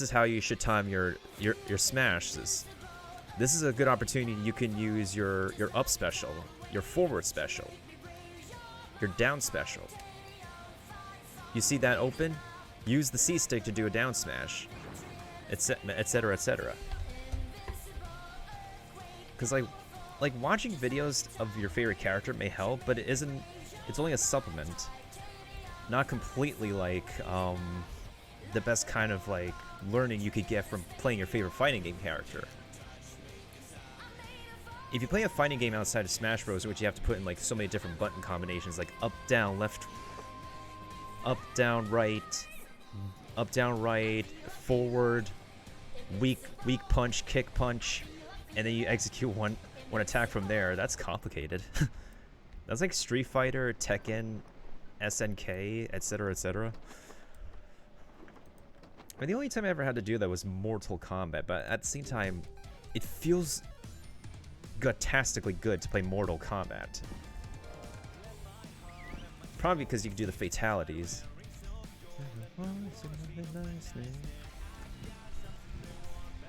is how you should time your smashes. This is a good opportunity. You can use your up special, your forward special, your down special. You see that open? Use the C stick to do a down smash, etc., etc. Because like watching videos of your favorite character may help, but it isn't. It's only a supplement, not completely like the best kind of like learning you could get from playing your favorite fighting game character. If you play a fighting game outside of Smash Bros, which you have to put in like so many different button combinations, like up, down, left, up, down, right, forward, weak punch, kick punch, and then you execute one attack from there. That's complicated. That's like Street Fighter, Tekken, SNK, etc., etc. I mean, the only time I ever had to do that was Mortal Kombat, but at the same time, it feels gutastically good to play Mortal Kombat. Probably because you can do the fatalities.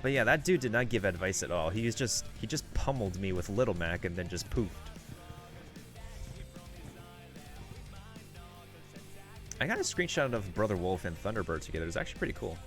But yeah, that dude did not give advice at all. He just pummeled me with Little Mac and then just poofed. I got a screenshot of Brother Wolf and Thunderbird together. It was actually pretty cool.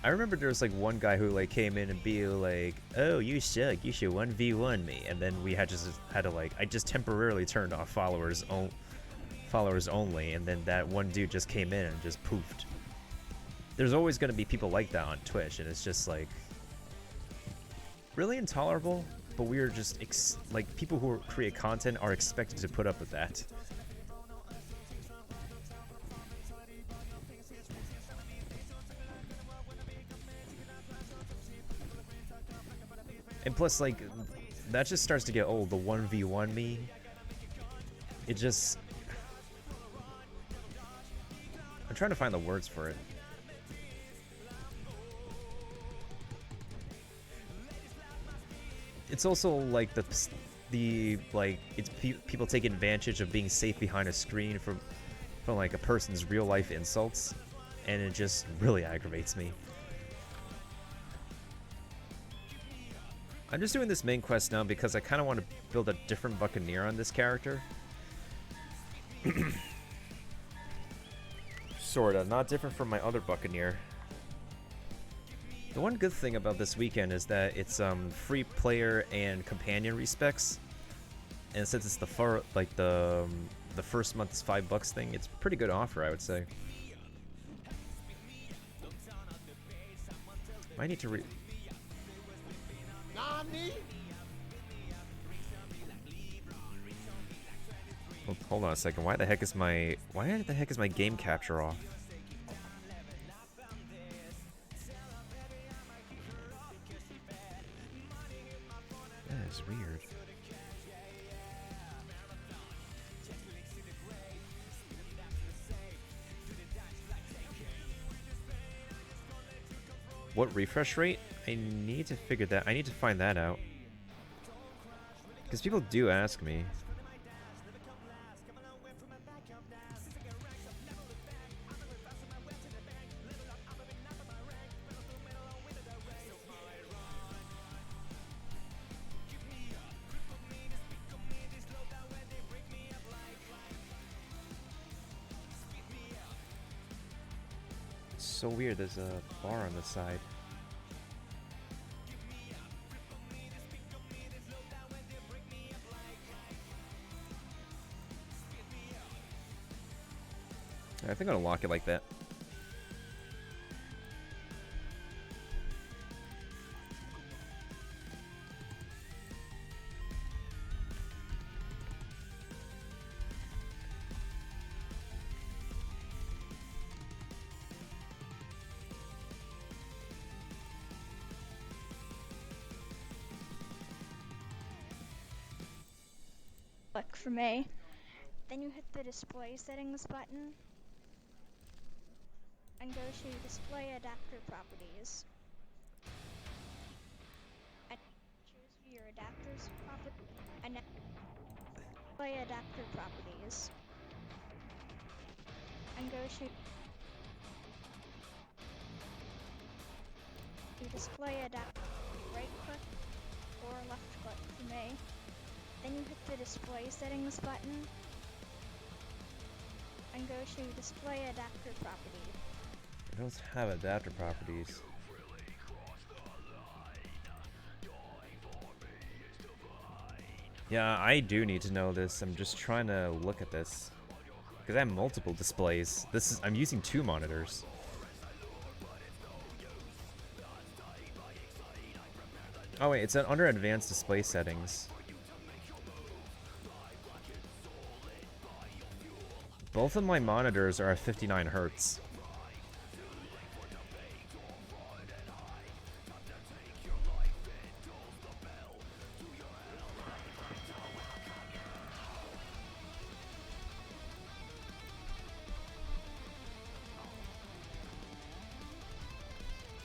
I remember there was like one guy who like came in and be like, "Oh, you suck. You should 1v1 me." And then we had to like, I just temporarily turned off followers only, and then that one dude just came in and just poofed. There's always going to be people like that on Twitch, and it's just like really intolerable. But we're just like people who create content are expected to put up with that. And plus, like, that just starts to get old. The 1v1 me. It just... I'm trying to find the words for it. It's also like the like it's people taking advantage of being safe behind a screen from like a person's real life insults, and it just really aggravates me. I'm just doing this main quest now because I kind of want to build a different Buccaneer on this character. Sorta, not different from my other Buccaneer. The one good thing about this weekend is that it's free player and companion respecs, and since it's the first month's $5 thing, it's a pretty good offer, I would say. I need to Oh, hold on a second. Why the heck is my game capture off? That is weird. What refresh rate? I need to figure that. I need to find that out. Because people do ask me. It's so weird, there's a bar on the side. I think I'm gonna lock it like that. Look for me. Then you hit the display settings button and go to display adapter properties. And choose your adapters property and now display adapter properties and go to display adapter. Right click or left click for me. Then you hit the display settings button and go to display adapter properties. I don't have adapter properties. Yeah, I do need to know this. I'm just trying to look at this. Because I have multiple displays. I'm using 2 monitors. Oh wait, it's under advanced display settings. Both of my monitors are at 59 Hertz.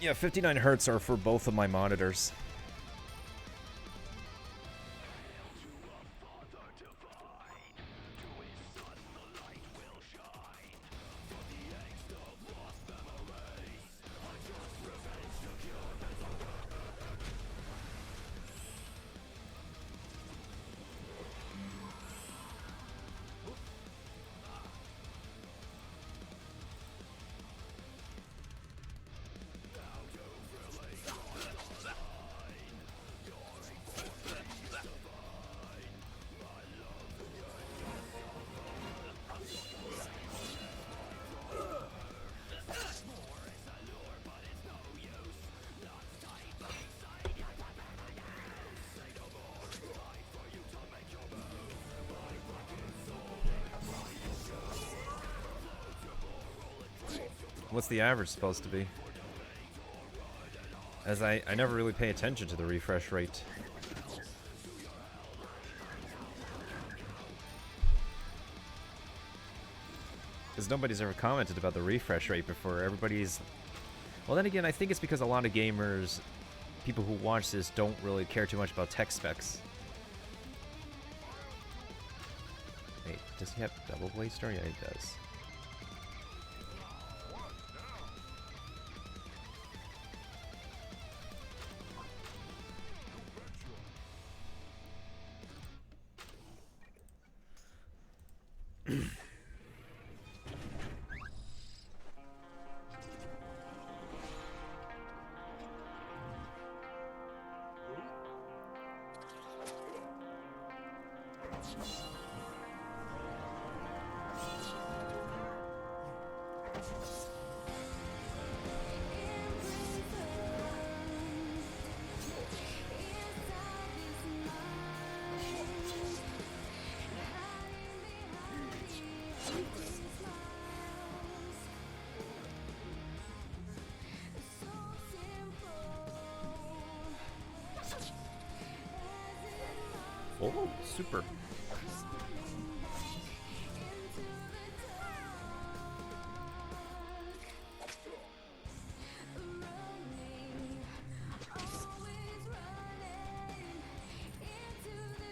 Yeah, 59 Hertz are for both of my monitors. What's the average supposed to be? As I never really pay attention to the refresh rate. Because nobody's ever commented about the refresh rate before. Everybody's... Well, then again, I think it's because a lot of gamers, people who watch this, don't really care too much about tech specs. Wait, does he have double blade star? Yeah, he does. Oh, super.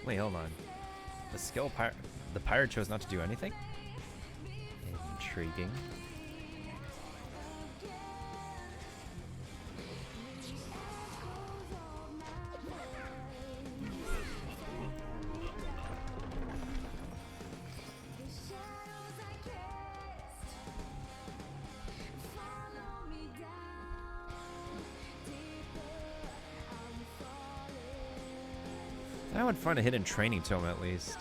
Wait, hold on. The pirate chose not to do anything? Intriguing. I would find a hidden training tome at least.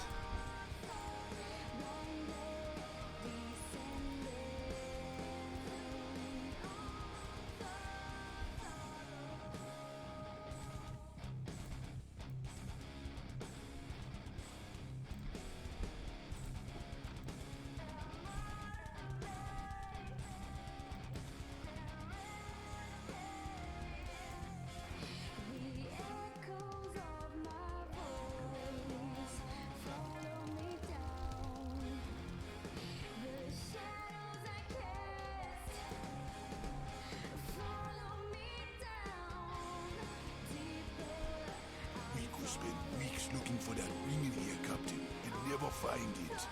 find it.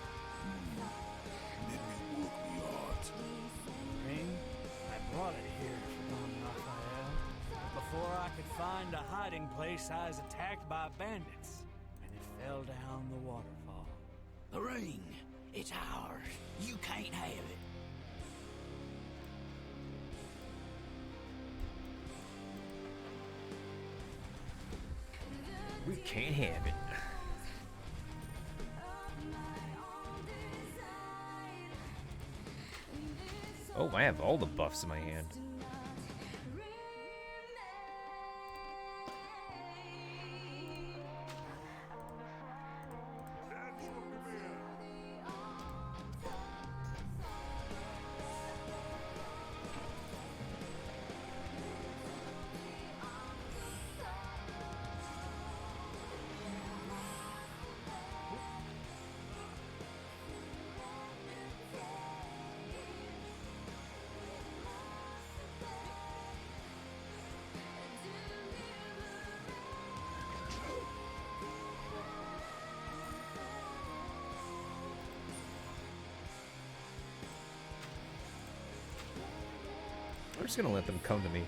Let me work me out. Ring, I brought it here for Don Raphael. But before I could find a hiding place, I was attacked by bandits, and it fell down the waterfall. The ring, it's ours. You can't have it. We can't have it. Oh, I have all the buffs in my hand. I'm just gonna let them come to me.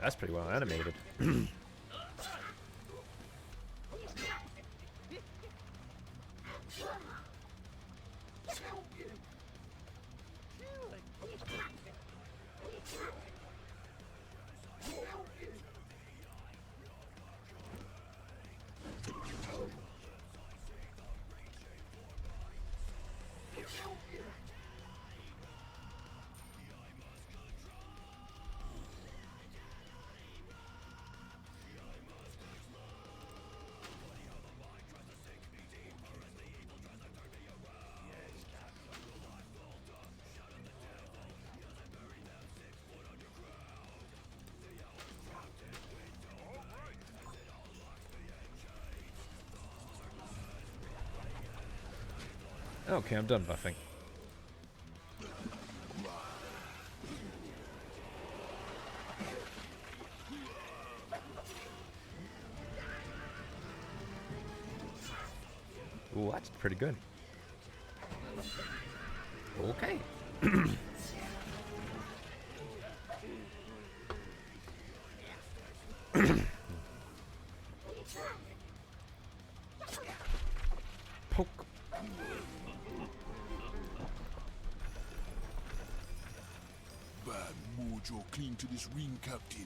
That's pretty well animated. Okay, I'm done buffing. Ooh, that's pretty good. Okay. Poke. Bad mojo cling to this ring, Captain.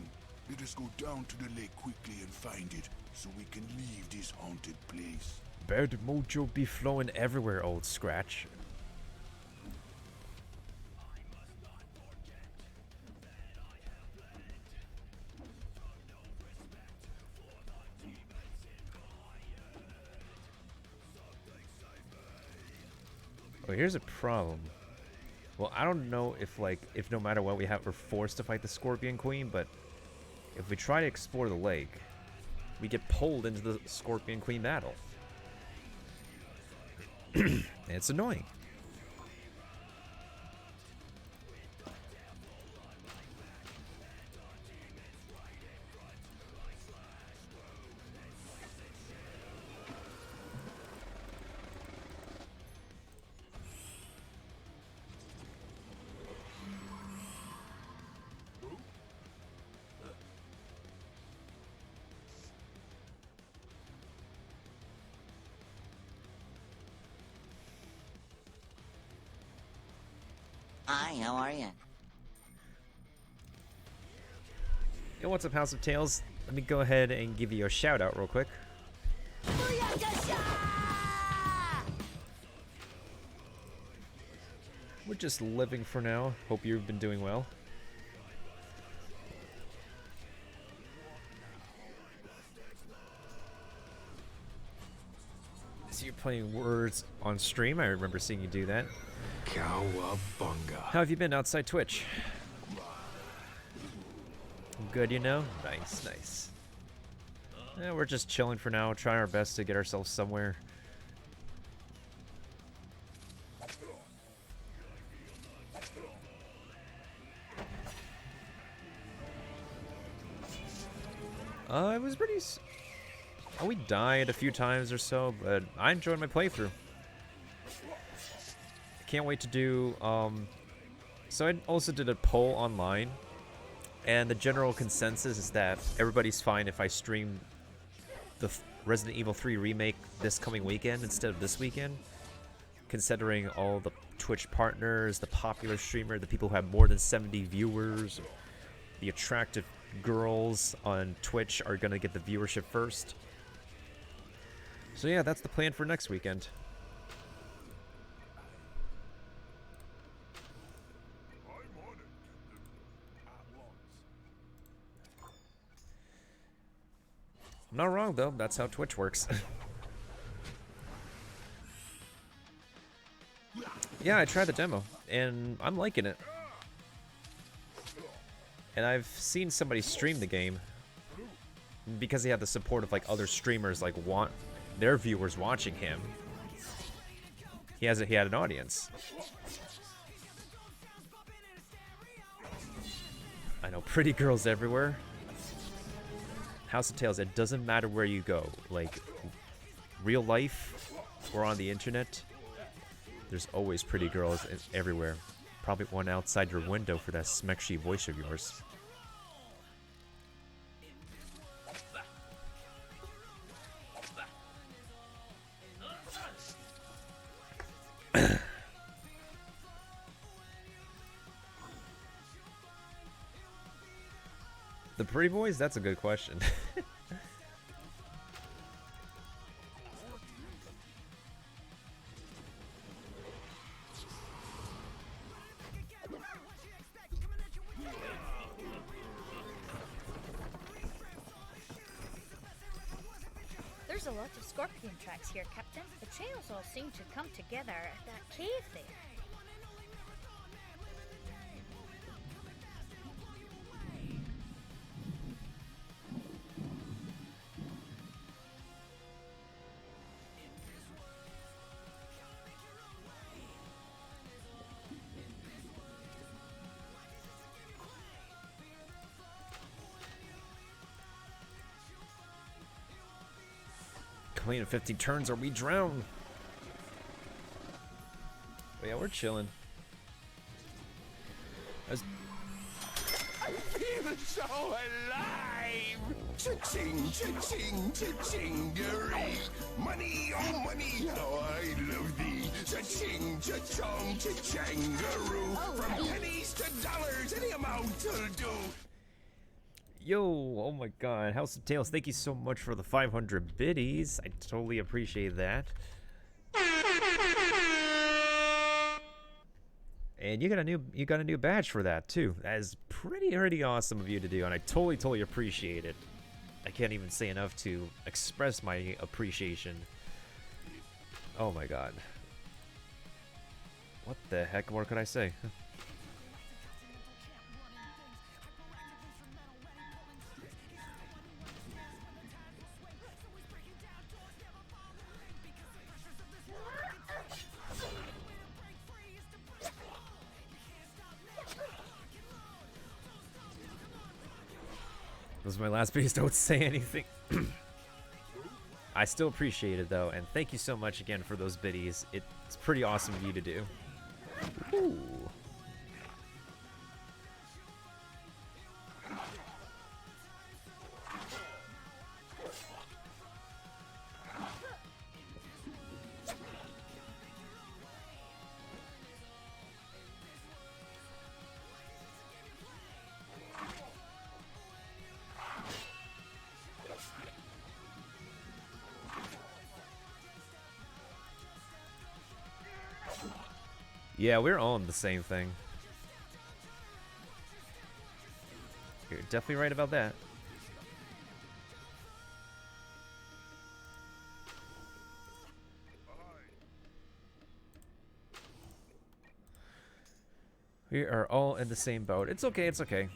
Let us go down to the lake quickly and find it, so we can leave this haunted place. Bad mojo be flowing everywhere, old Scratch. Oh, here's a problem. Well, I don't know if no matter what we're forced to fight the Scorpion Queen, but if we try to explore the lake, we get pulled into the Scorpion Queen battle. It's annoying. Hi, how are you? Yo, what's up, House of Tales? Let me go ahead and give you a shout out real quick. We're just living for now. Hope you've been doing well. playing words on stream. I remember seeing you do that. Cowabunga. How have you been outside Twitch? Good, you know? Nice, nice. Yeah, we're just chilling for now, trying our best to get ourselves somewhere. It was pretty... we died a few times or so, but I enjoyed my playthrough. I can't wait to do, so I also did a poll online, and the general consensus is that everybody's fine if I stream the Resident Evil 3 remake this coming weekend instead of this weekend, considering all the Twitch partners, the popular streamer, the people who have more than 70 viewers, the attractive girls on Twitch are gonna get the viewership first. So yeah, that's the plan for next weekend. I'm not wrong though, that's how Twitch works. Yeah, I tried the demo, and I'm liking it. And I've seen somebody stream the game because he had the support of like other streamers, like want their viewers watching him. He had an audience. I know, pretty girls everywhere. House of Tales, it doesn't matter where you go, like real life or on the internet, there's always pretty girls everywhere. Probably one outside your window for that smexy voice of yours. The pretty boys? That's a good question. There's a lot of scorpion tracks here, Captain. The trails all seem to come together at that cave there. Clean in 15 turns or we drown. But yeah, we're chilling. I feel so alive! Cha-ching, cha-ching, cha-chingery. Money, oh money, how I love thee. Cha-ching, cha-chong, cha-changaroo. From pennies to dollars, any amount will do. Yo, oh my god, House of Tales, thank you so much for the 500 biddies. I totally appreciate that. And you got a new badge for that too. That is pretty awesome of you to do, and I totally appreciate it. I can't even say enough to express my appreciation. Oh my god. What the heck more could I say? This is my last piece, don't say anything. I still appreciate it though, and thank you so much again for those biddies. It's pretty awesome of you to do. Ooh. Yeah, we're on the same thing. You're definitely right about that. We are all in the same boat. It's okay, it's okay.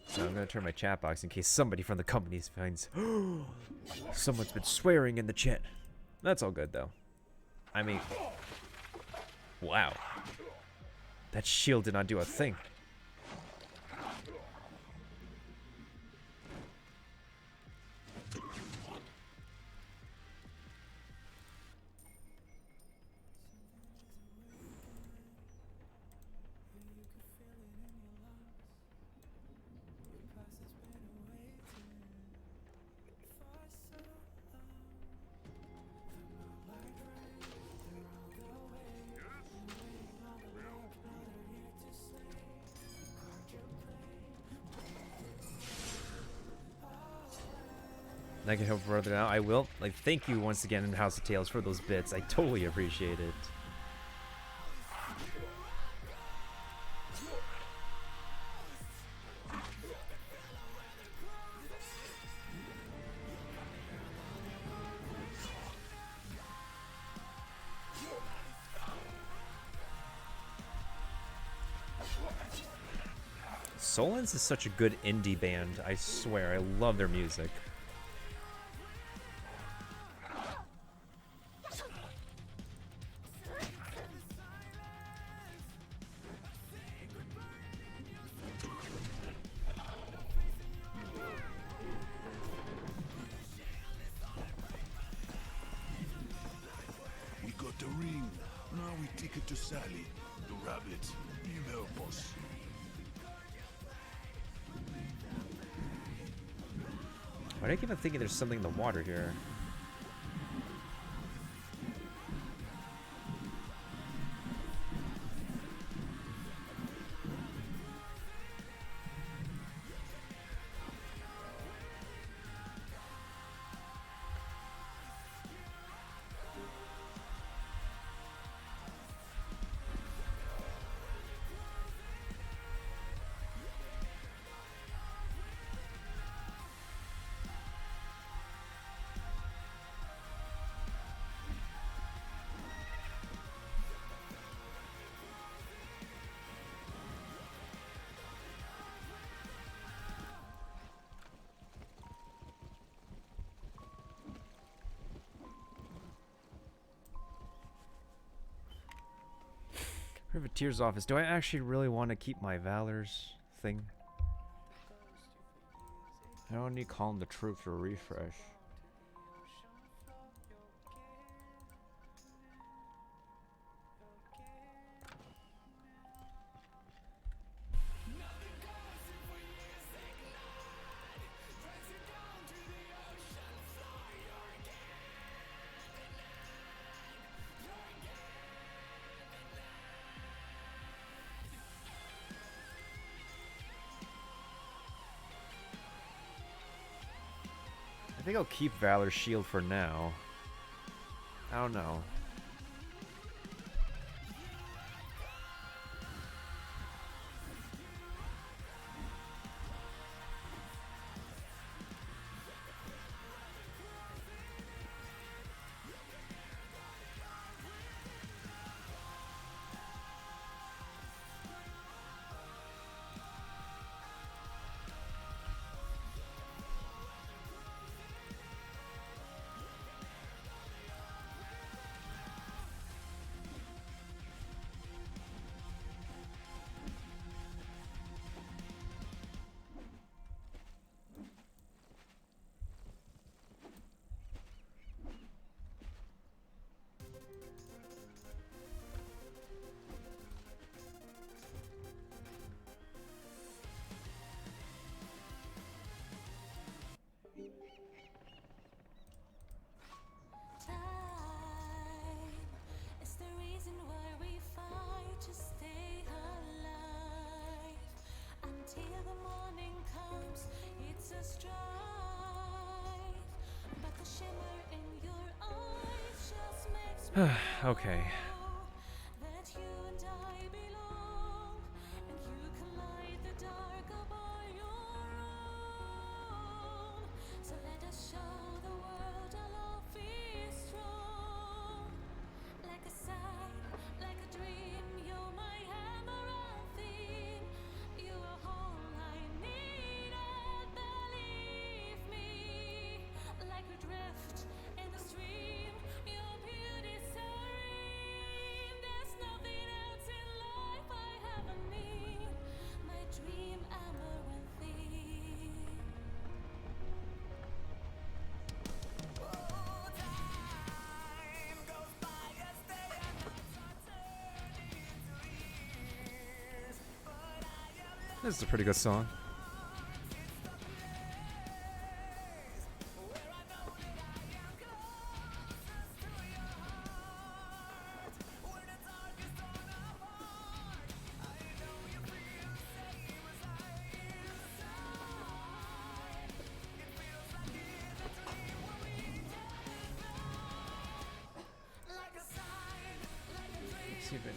So I'm gonna turn my chat box in case somebody from the company finds someone's been swearing in the chat. That's all good though. I mean, wow. That shield did not do a thing. I can help further out. I will. Like, thank you once again in House of Tales for those bits. I totally appreciate it. Solens is such a good indie band. I swear, I love their music. We got the ring. Now we take it to Sally. The rabbit. He'll help us. Why do I keep on thinking there's something in the water here? Privateer's office. Do I actually really want to keep my Valor's thing? I don't need calling the troops for a refresh. I think I'll keep Valor's shield for now. I don't know. Okay. This is a pretty good song. Let's see if it...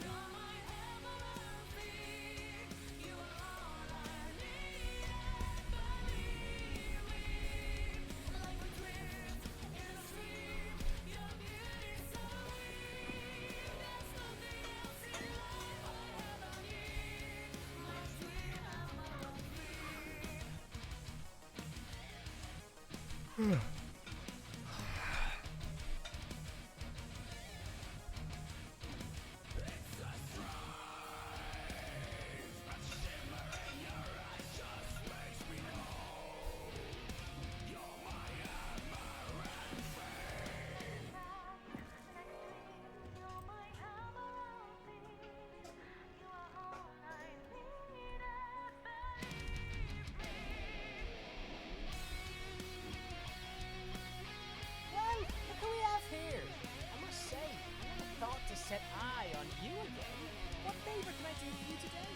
Well, look who we have here. I must say, I never thought to set eye on you again. What favor can I do for you today?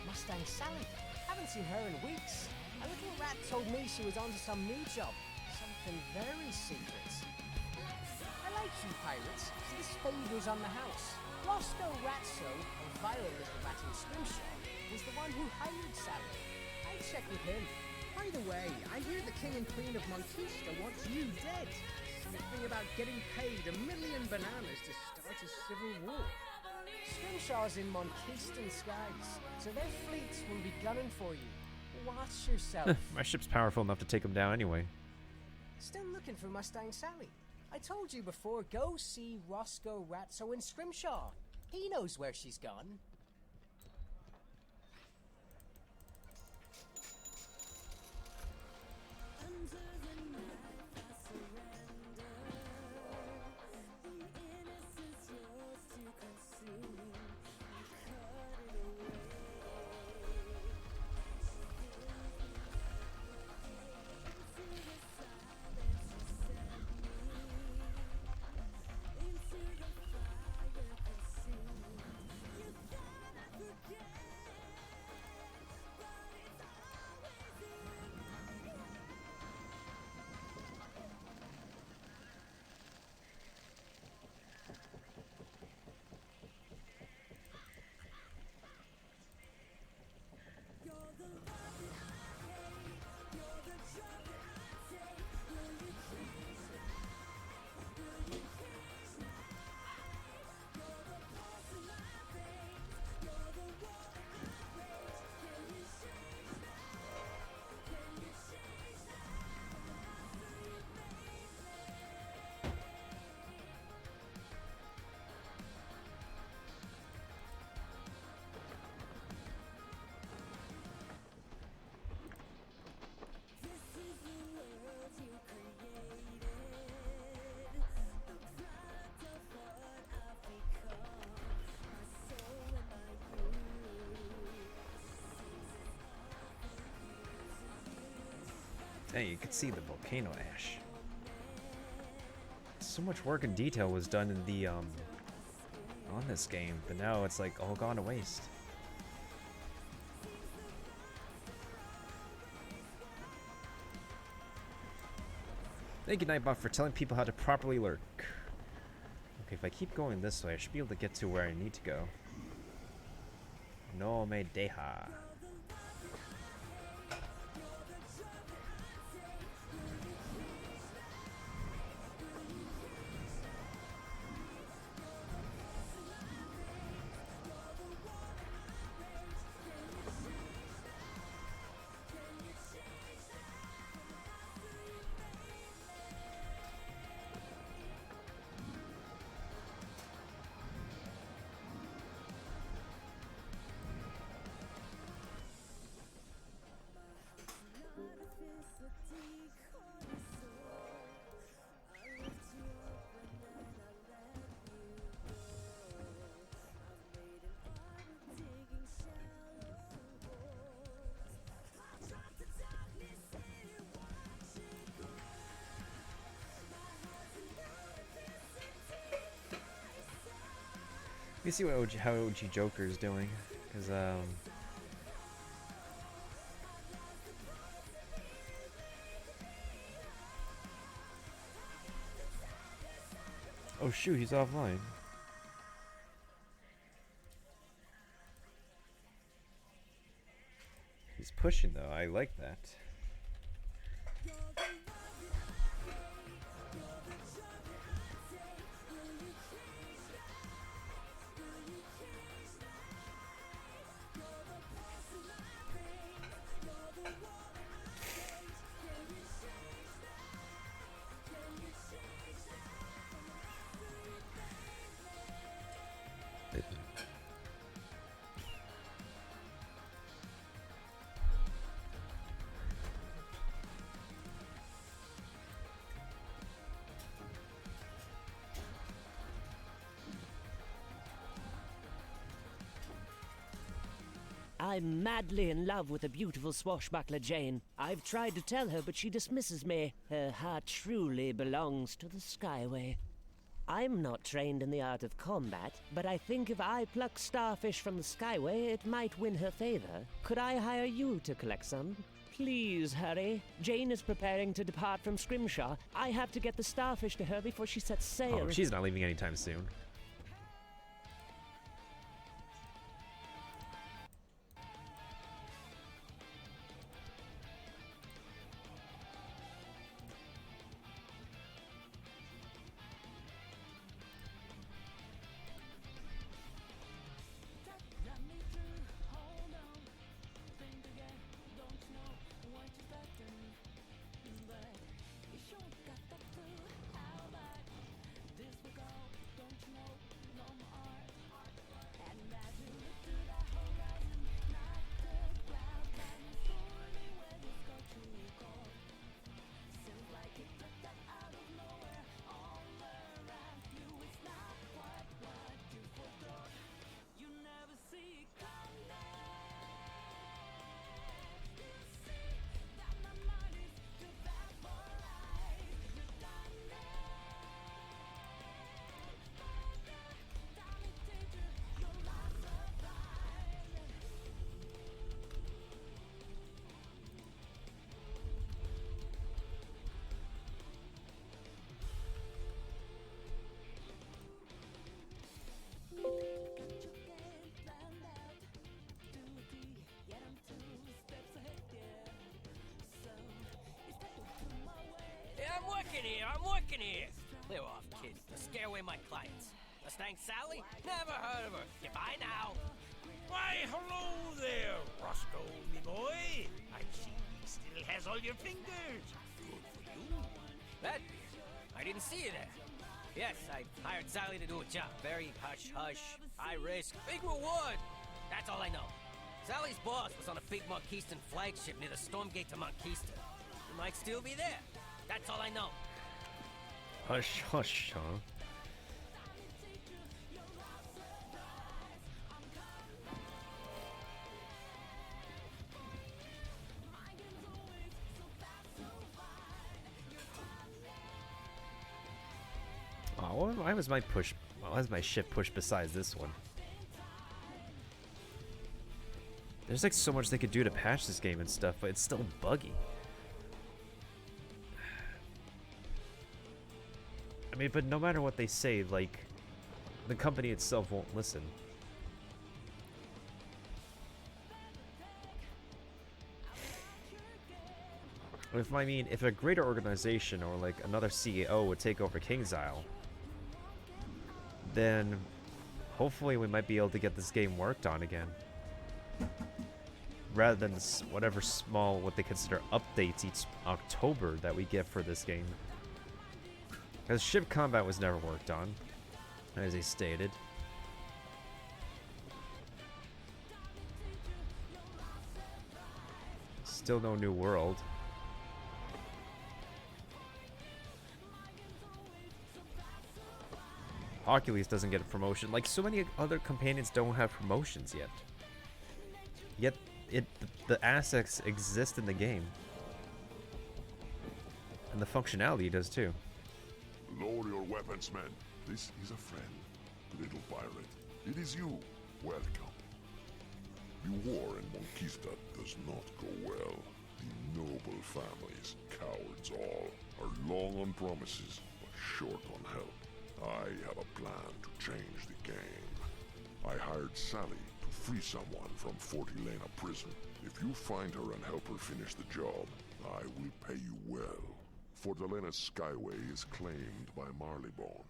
Mustang Sally. Haven't seen her in weeks. A little rat told me she was onto some new job. Something very secret. I like you pirates, so this favor's on the house. Roscoe Ratso, a vile little rat in Scrimshaw, was the one who hired Sally. I checked with him. By the way, I hear the King and Queen of Monquista wants you dead. Something about getting paid 1 million bananas to start a civil war. Scrimshaw's in Monquistan skies, so their fleets will be gunning for you. Watch yourself. My ship's powerful enough to take him down anyway. Still looking for Mustang Sally. I told you before, go see Roscoe Ratso in Scrimshaw. He knows where she's gone. Hey, you could see the volcano ash. So much work and detail was done in the on this game, but now it's like all gone to waste. Thank you, Nightbot, for telling people how to properly lurk. Okay, if I keep going this way, I should be able to get to where I need to go. No me deja. me see what how OG Joker is doing, because oh shoot, he's offline. He's pushing though. I like that. I'm madly in love with the beautiful swashbuckler Jane. I've tried to tell her, but she dismisses me. Her heart truly belongs to the Skyway. I'm not trained in the art of combat, but I think if I pluck starfish from the Skyway, it might win her favor. Could I hire you to collect some? Please hurry. Jane is preparing to depart from Scrimshaw. I have to get the starfish to her before she sets sail. Oh, she's not leaving anytime soon. I'm working here. Clear off, kid. To scare away my clients. Mustang Sally? Never heard of her. Goodbye now. Why, hello there, Roscoe, me boy. I see he still has all your fingers. Good for you. That? I didn't see you there. Yes, I hired Sally to do a job. Very hush-hush, high risk, big reward. That's all I know. Sally's boss was on a big Monkeyston flagship near the Stormgate to Monkeyston. He might still be there. That's all I know. Hush, hush, huh? Oh, why was my ship pushed besides this one? There's like so much they could do to patch this game and stuff, but it's still buggy. I mean, but no matter what they say, like, the company itself won't listen. If a greater organization or like another CEO would take over King's Isle, then hopefully we might be able to get this game worked on again. Rather than whatever small, what they consider updates each October that we get for this game. Because ship combat was never worked on, as they stated. Still no new world. Hercules doesn't get a promotion. Like, so many other companions don't have promotions yet. Yet, the assets exist in the game. And the functionality does too. Lower your weapons, man. This is a friend, little pirate. It is you. Welcome. The war in Monquista does not go well. The noble families, cowards all, are long on promises, but short on help. I have a plan to change the game. I hired Sally to free someone from Fort Helena prison. If you find her and help her finish the job, I will pay you well. Fort Helena's skyway is claimed by Marleybone.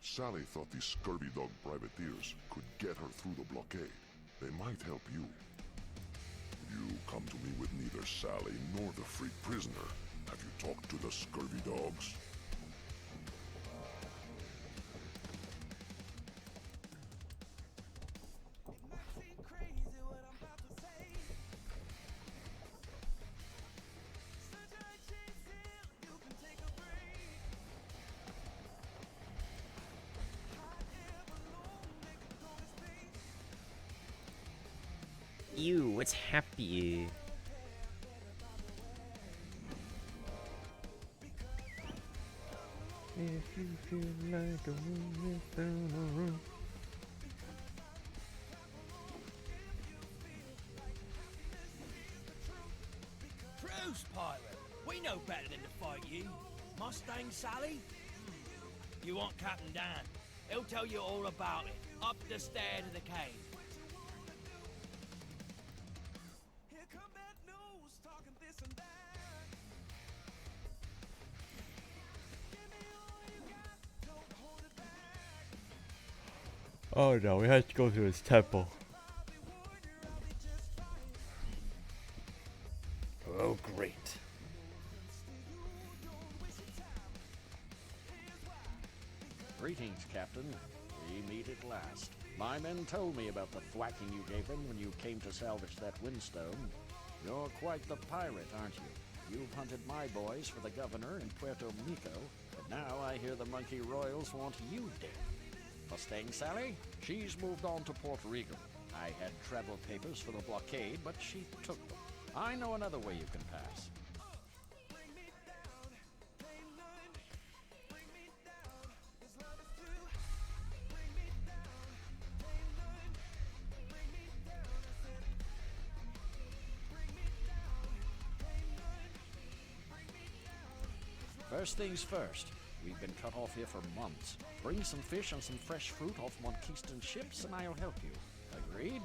Sally thought these scurvy dog privateers could get her through the blockade. They might help you. You come to me with neither Sally nor the freed prisoner. Have you talked to the scurvy dogs? Ew, what's happy? If you feel like a woman down a room. Truce, pirate. We know better than to fight you. Mustang Sally? You want Captain Dan. He'll tell you all about it. Up the stair to the cave. Oh no, we had to go to his temple. Oh great. Greetings, Captain. We meet at last. My men told me about the thwacking you gave them when you came to salvage that windstone. You're quite the pirate, aren't you? You've hunted my boys for the governor in Puerto Rico, but now I hear the Monkey Royals want you dead. Mustang Sally? She's moved on to Puerto Rico. I had travel papers for the blockade, but she took them. I know another way you can pass. First things first. We've been cut off here for months. Bring some fish and some fresh fruit off Monquistan ships and I'll help you. Agreed?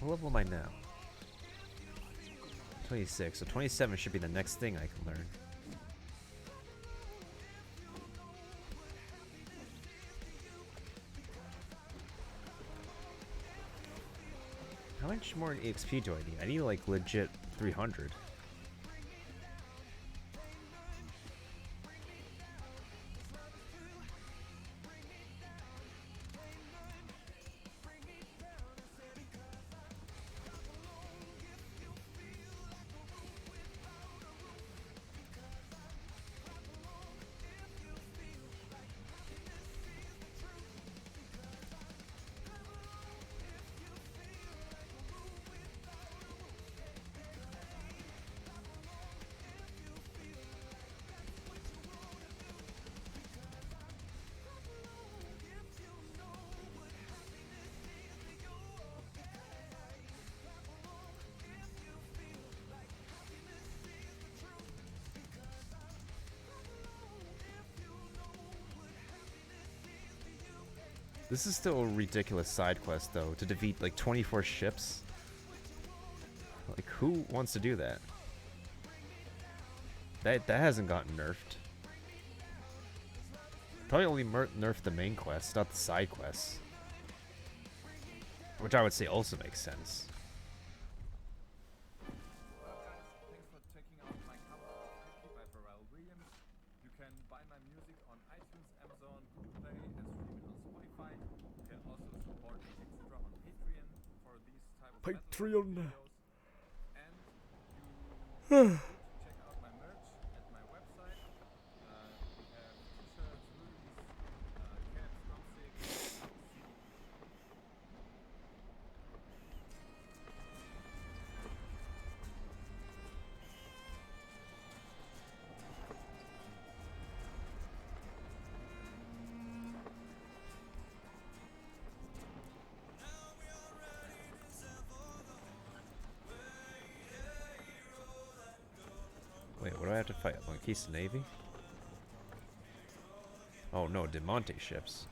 What level am I now? 26, so 27 should be the next thing I can learn. How much more XP do I need? I need like legit 300. This is still a ridiculous side quest, though, to defeat like 24 ships. Like, who wants to do that? That hasn't gotten nerfed. Probably only nerfed the main quest, not the side quests. Which I would say also makes sense. Patreon. have to fight Monquista Navy? Oh no, Demonte ships.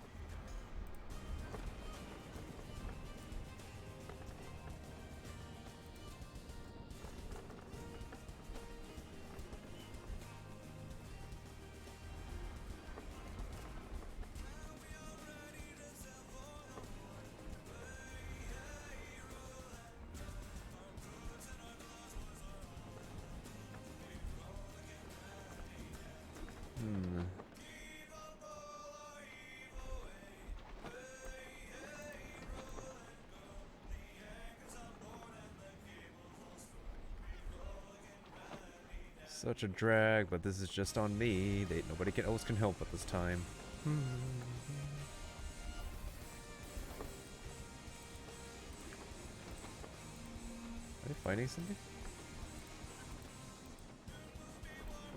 Such a drag, but this is just on me. Nobody else can help at this time. Are they fighting something?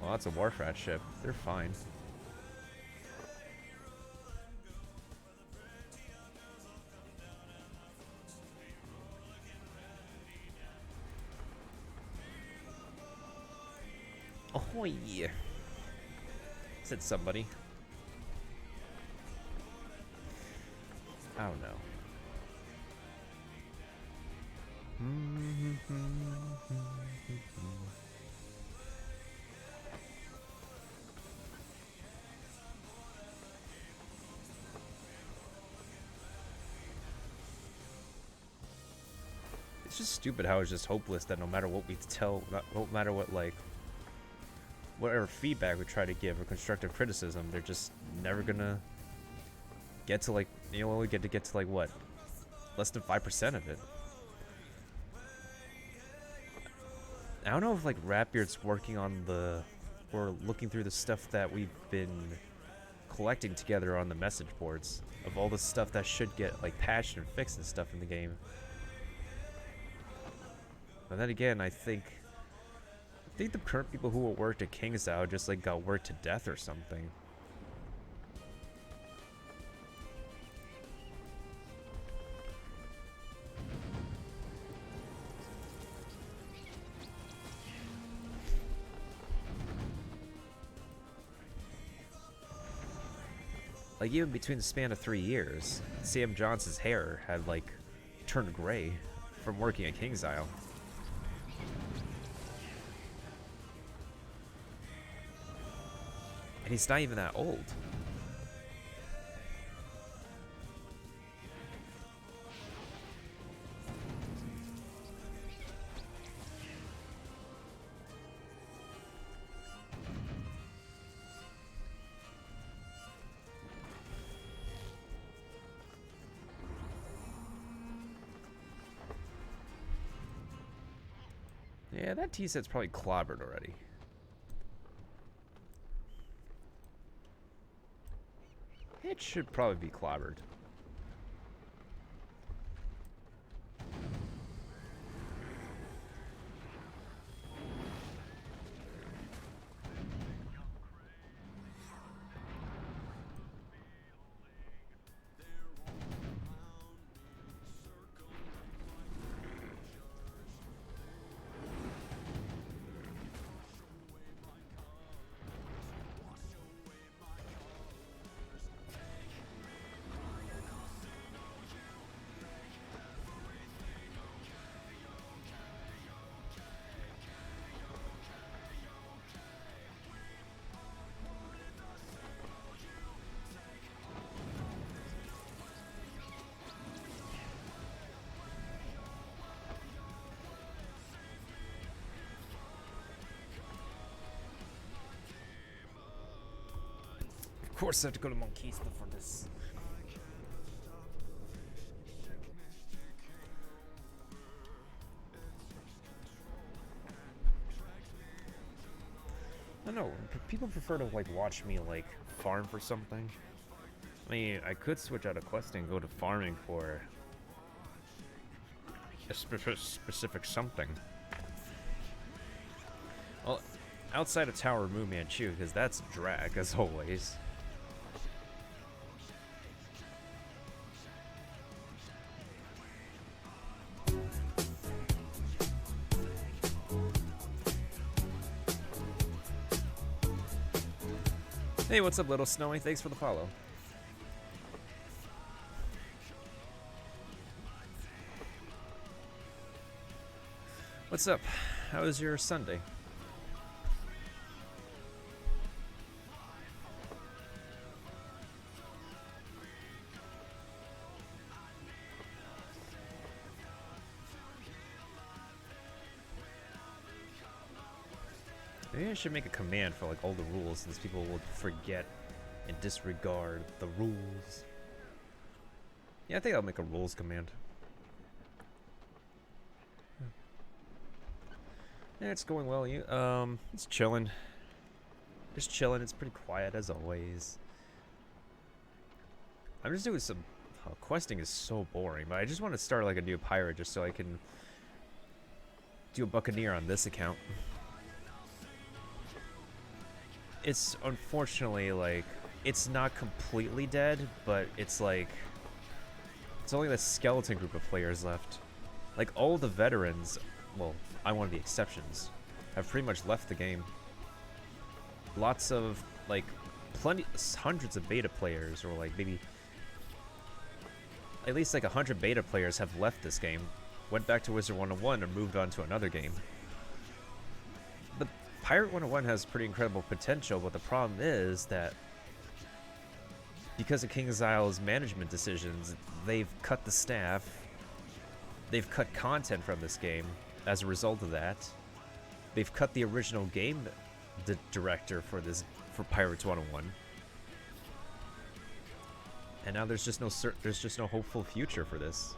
Well, that's a Warfrat ship. They're fine. Ahoy! Said somebody. Oh no. It's just stupid how it's just hopeless that no matter what we tell, no matter what, like, whatever feedback we try to give or constructive criticism, they're just never gonna get to, like, you only get to like what, less than 5% of it. I don't know if like Ratbeard's working on or looking through the stuff that we've been collecting together on the message boards of all the stuff that should get like patched and fixed and stuff in the game. But then again, I think the current people who worked at KingsIsle just like got worked to death or something. Like even between the span of 3 years, Sam Johnson's hair had like turned gray from working at KingsIsle. And he's not even that old. Yeah, that T-set's probably clobbered already. It should probably be clobbered. Of course I have to go to Monquista for this. I don't know, people prefer to like watch me like farm for something. I mean, I could switch out of questing and go to farming for a specific something. Well, outside of Tower Moo Manchu, because that's drag as always. Hey, what's up, Little Snowy? Thanks for the follow. What's up? How was your Sunday? Maybe I should make a command for like all the rules, since people will forget and disregard the rules. Yeah, I think I'll make a rules command. Yeah, it's going well. You, it's chilling. Just chilling. It's pretty quiet as always. I'm just doing some. Questing is so boring, but I just want to start like a new pirate just so I can do a buccaneer on this account. It's unfortunately like it's not completely dead, but it's like it's only the skeleton group of players left. Like all the veterans, well, I'm one of the exceptions, have pretty much left the game. Lots of like hundreds of beta players, or like maybe at least like 100 beta players have left this game, went back to Wizard 101 and moved on to another game. Pirate 101 has pretty incredible potential, but the problem is that because of King's Isle's management decisions, they've cut the staff, they've cut content from this game as a result of that. They've cut the original game director for Pirates 101. And now there's just no hopeful future for this.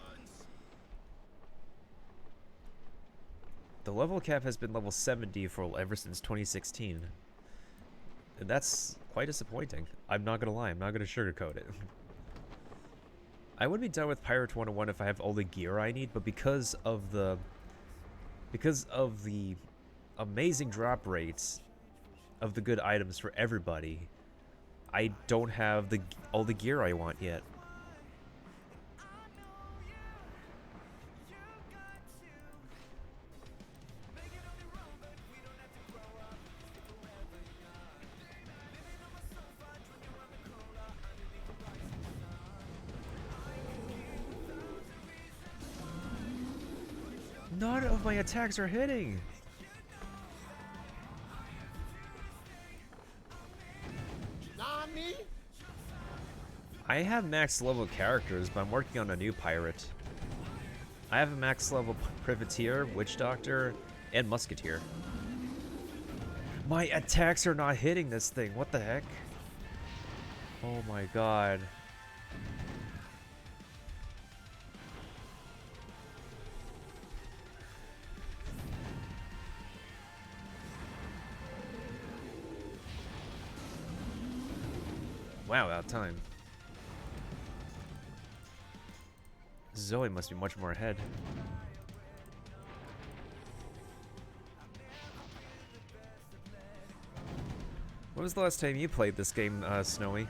The level cap has been level 70 ever since 2016. And that's quite disappointing. I'm not gonna lie, I'm not gonna sugarcoat it. I would be done with Pirate 101 if I have all the gear I need, but because of the amazing drop rates of the good items for everybody, I don't have all the gear I want yet. None of my attacks are hitting. Nani? I have max level characters, but I'm working on a new pirate. I have a max level privateer, witch doctor, and musketeer. My attacks are not hitting this thing. What the heck? Oh my god. Wow, out of time. Zoe must be much more ahead. When was the last time you played this game, Snowy?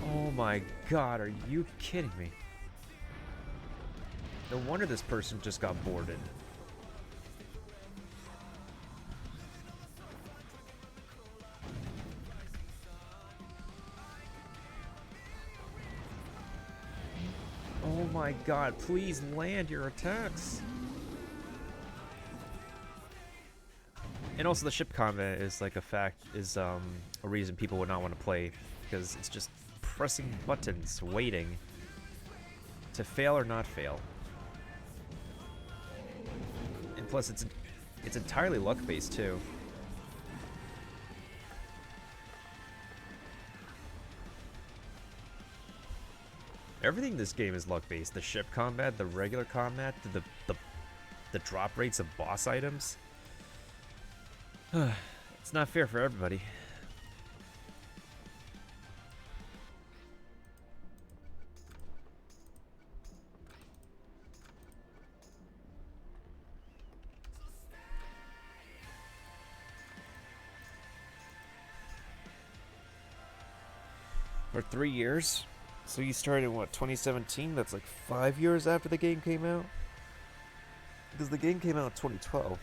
Oh my god, are you kidding me? No wonder this person just got boarded. Oh my god, please land your attacks. And also the ship combat is like a reason people would not want to play, because it's just pressing buttons, waiting to fail or not fail. And plus it's entirely luck based too. Everything in this game is luck-based. The ship combat, the regular combat, the drop rates of boss items. It's not fair for everybody. For 3 years? So you started in what, 2017? That's like 5 years after the game came out? Because the game came out in 2012.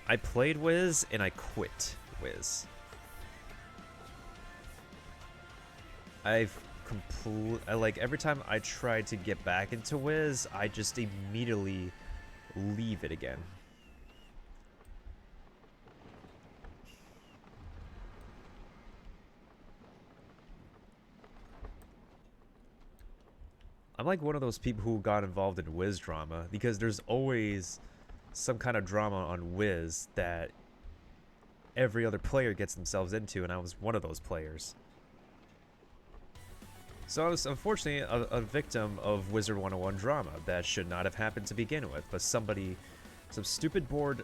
I played Wiz and I quit Wiz. Like every time I tried to get back into Wiz, I just immediately leave it again. I'm like one of those people who got involved in Wiz drama because there's always some kind of drama on Wiz that every other player gets themselves into, and I was one of those players. So I was unfortunately a victim of Wizard 101 drama that should not have happened to begin with, but some stupid bored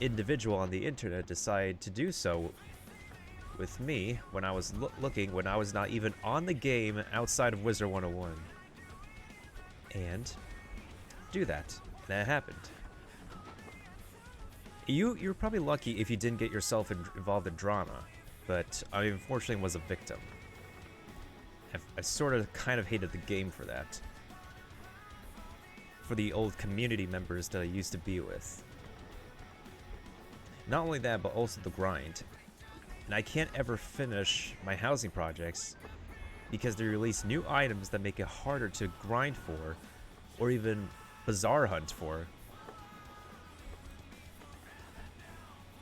individual on the internet decided to do so with me when I was when I was not even on the game outside of Wizard 101. And do that. And that happened. You're probably lucky if you didn't get yourself involved in drama, but I unfortunately was a victim. I sort of kind of hated the game for that. For the old community members that I used to be with. Not only that, but also the grind. And I can't ever finish my housing projects because they release new items that make it harder to grind for or even bazaar hunt for.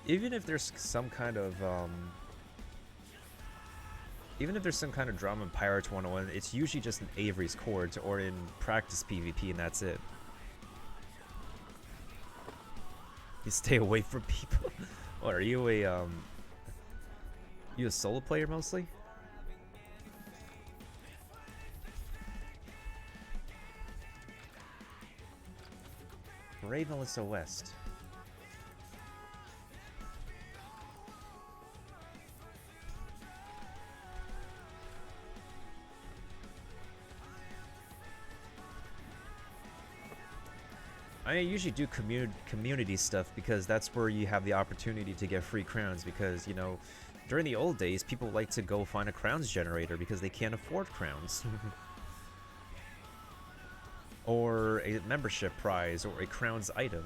Even if there's some kind of drama in Pirates 101, it's usually just in Avery's Court or in practice PvP, and that's it. You stay away from people. What, are you a solo player mostly? Brave Melissa West. I usually do community stuff because that's where you have the opportunity to get free crowns, because, you know, during the old days, people like to go find a crowns generator because they can't afford crowns. Or a membership prize, or a crowns item.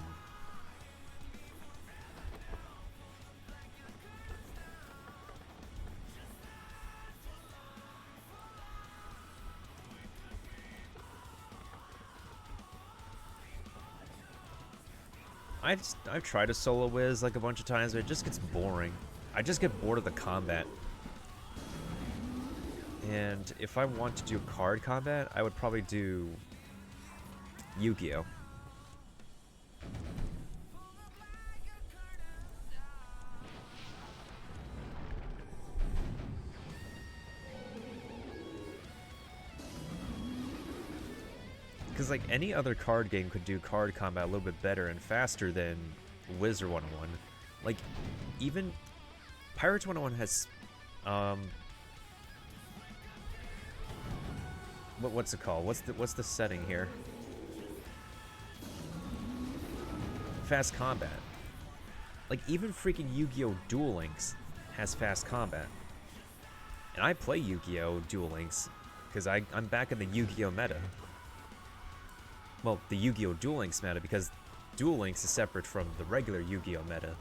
I've tried to solo Wiz like a bunch of times, but it just gets boring. I just get bored of the combat. And if I want to do card combat, I would probably do Yu-Gi-Oh! Because, like, any other card game could do card combat a little bit better and faster than Wizard 101. Like, even Pirates 101 has, what's it called? What's the setting here? Fast combat. Like, even freaking Yu-Gi-Oh! Duel Links has fast combat. And I play Yu-Gi-Oh! Duel Links because I'm back in the Yu-Gi-Oh! Meta. Well, the Yu-Gi-Oh! Duel Links meta, because Duel Links is separate from the regular Yu-Gi-Oh! Meta.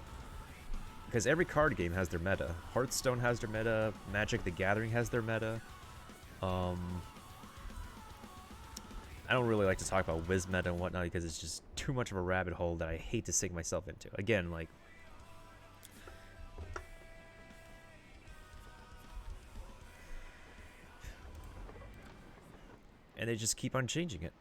Because every card game has their meta. Hearthstone has their meta, Magic the Gathering has their meta. I don't really like to talk about Wiz meta and whatnot because it's just too much of a rabbit hole that I hate to sink myself into. Again, like... And they just keep on changing it.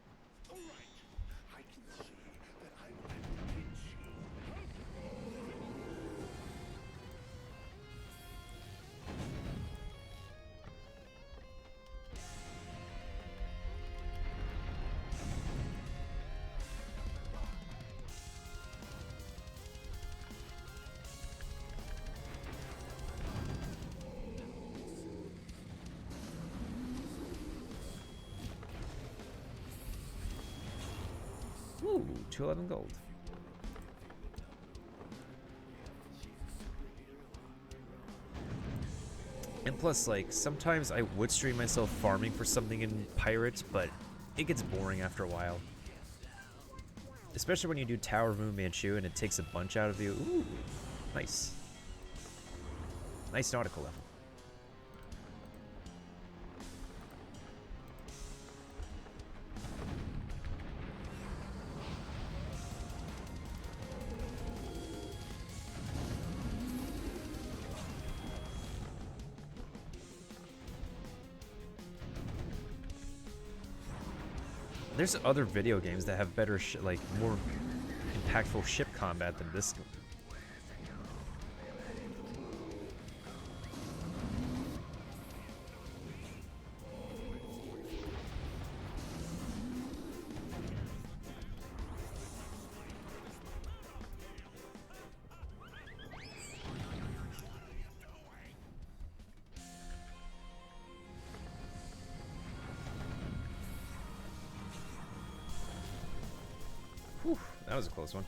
Ooh, 211 gold. And plus, like, sometimes I would stream myself farming for something in Pirates, but it gets boring after a while. Especially when you do Tower of Fu Manchu and it takes a bunch out of you. Ooh, nice. Nice nautical level. There's other video games that have better, like, more impactful ship combat than this. Whew, that was a close one.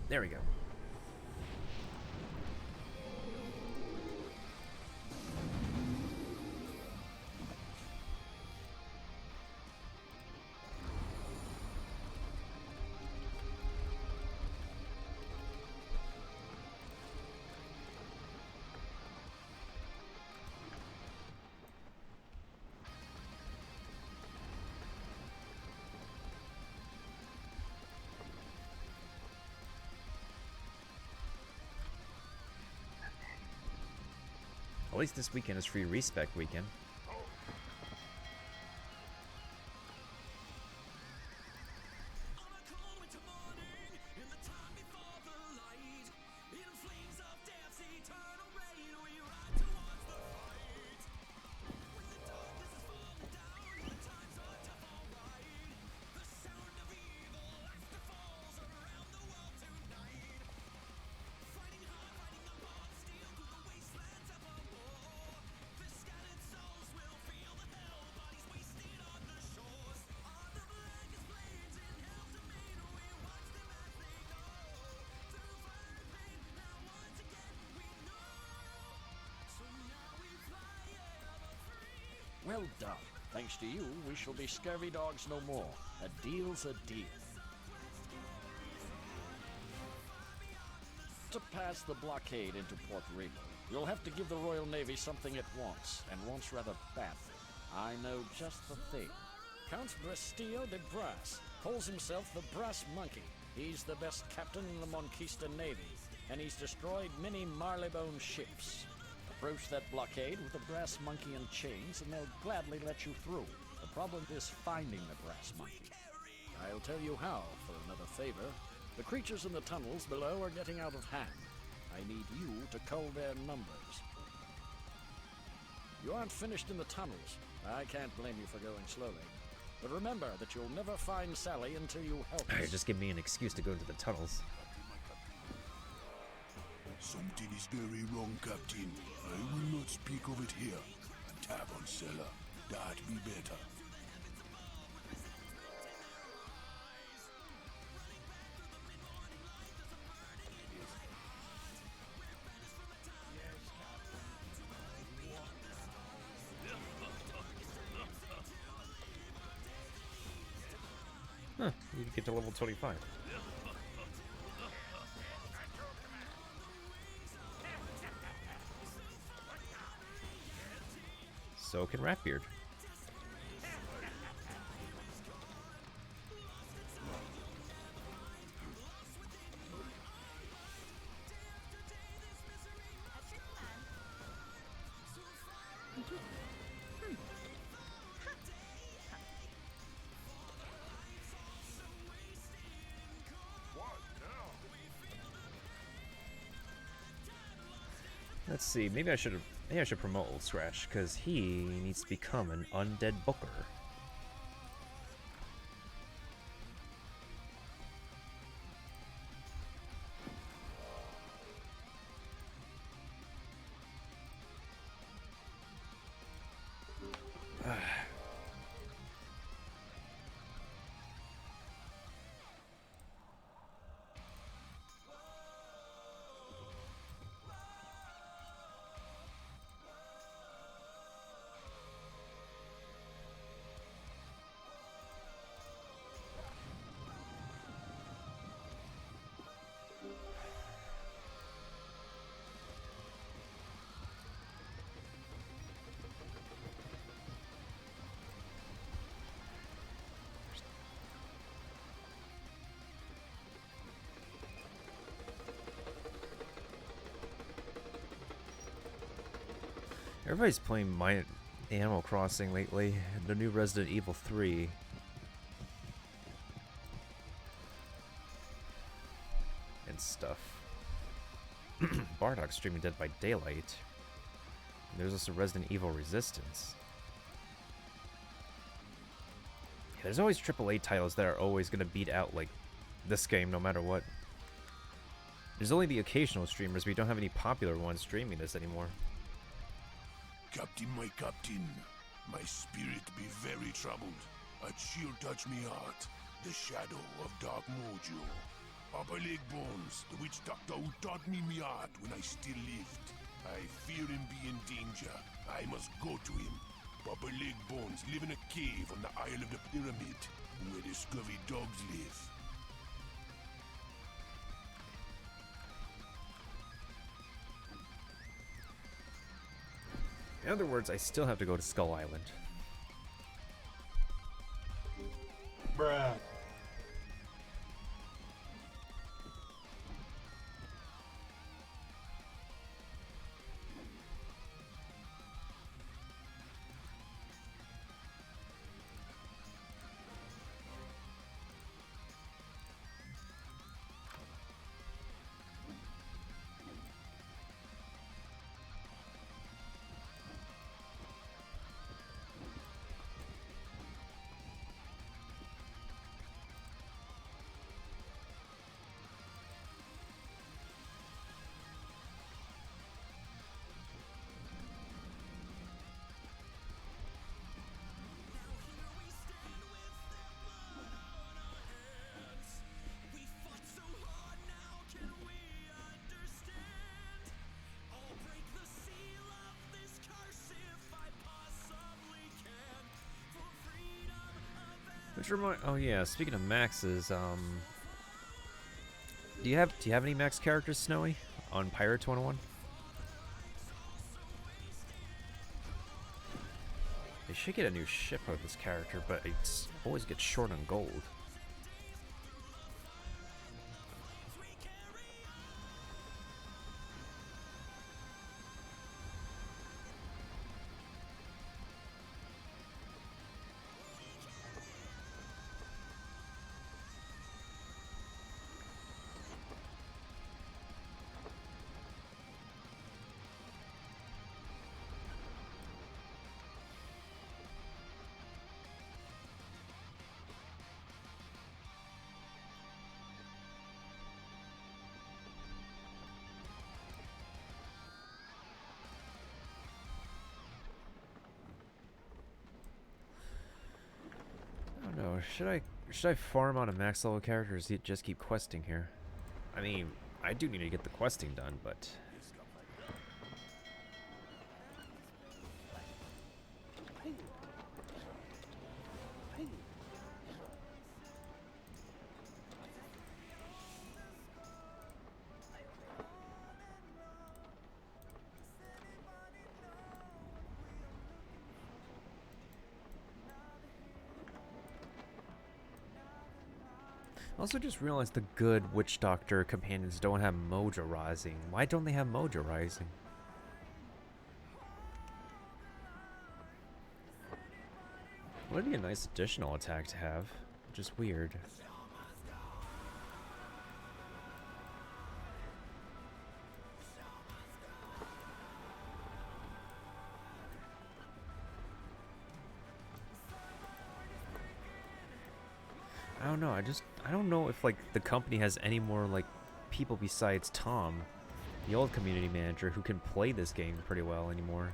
There we go. At least this weekend is free respec weekend. Well done. Thanks to you, we shall be scurvy dogs no more. A deal's a deal. To pass the blockade into Port Rico, you'll have to give the Royal Navy something it wants, and wants rather badly. I know just the thing. Count Brestillo de Brass calls himself the Brass Monkey. He's the best captain in the Monquista Navy, and he's destroyed many Marleybone ships. Approach that blockade with the Brass Monkey in chains, and they'll gladly let you through. The problem is finding the Brass Monkey. I'll tell you how, for another favor. The creatures in the tunnels below are getting out of hand. I need you to cull their numbers. You aren't finished in the tunnels. I can't blame you for going slowly. But remember that you'll never find Sally until you help us. Just give me an excuse to go into the tunnels. Something is very wrong, Captain. I will not speak of it here. A tavern cellar. That be better. Huh, you can get to level 25. So can Ratbeard. Let's see. Maybe I should promote Old Scratch because he needs to become an undead booker. Everybody's playing Animal Crossing lately, the new Resident Evil 3. And stuff. Bardock's streaming Dead by Daylight. And there's also Resident Evil Resistance. Yeah, there's always AAA titles that are always going to beat out, like, this game no matter what. There's only the occasional streamers, we don't have any popular ones streaming this anymore. Captain, my captain, my spirit be very troubled. A chill touch me heart, the shadow of Dark Mojo. Upper leg bones, the witch doctor who taught me art when I still lived. I fear him be in danger. I must go to him. Upper leg bones live in a cave on the Isle of the Pyramid, where the scurvy dogs live. In other words, I still have to go to Skull Island. Bruh. Which remind, oh yeah, speaking of maxes, do you have any max characters, Snowy, on Pirates 101? They should get a new ship of this character, but it's always gets short on gold. No, should I farm on a max level character or just keep questing here? I mean, I do need to get the questing done, but I also just realized the good Witch Doctor companions don't have Mojo Rising. Why don't they have Mojo Rising? Would be a nice additional attack to have. Just weird. don't know. I don't know if like the company has any more like people besides Tom, the old community manager, who can play this game pretty well anymore.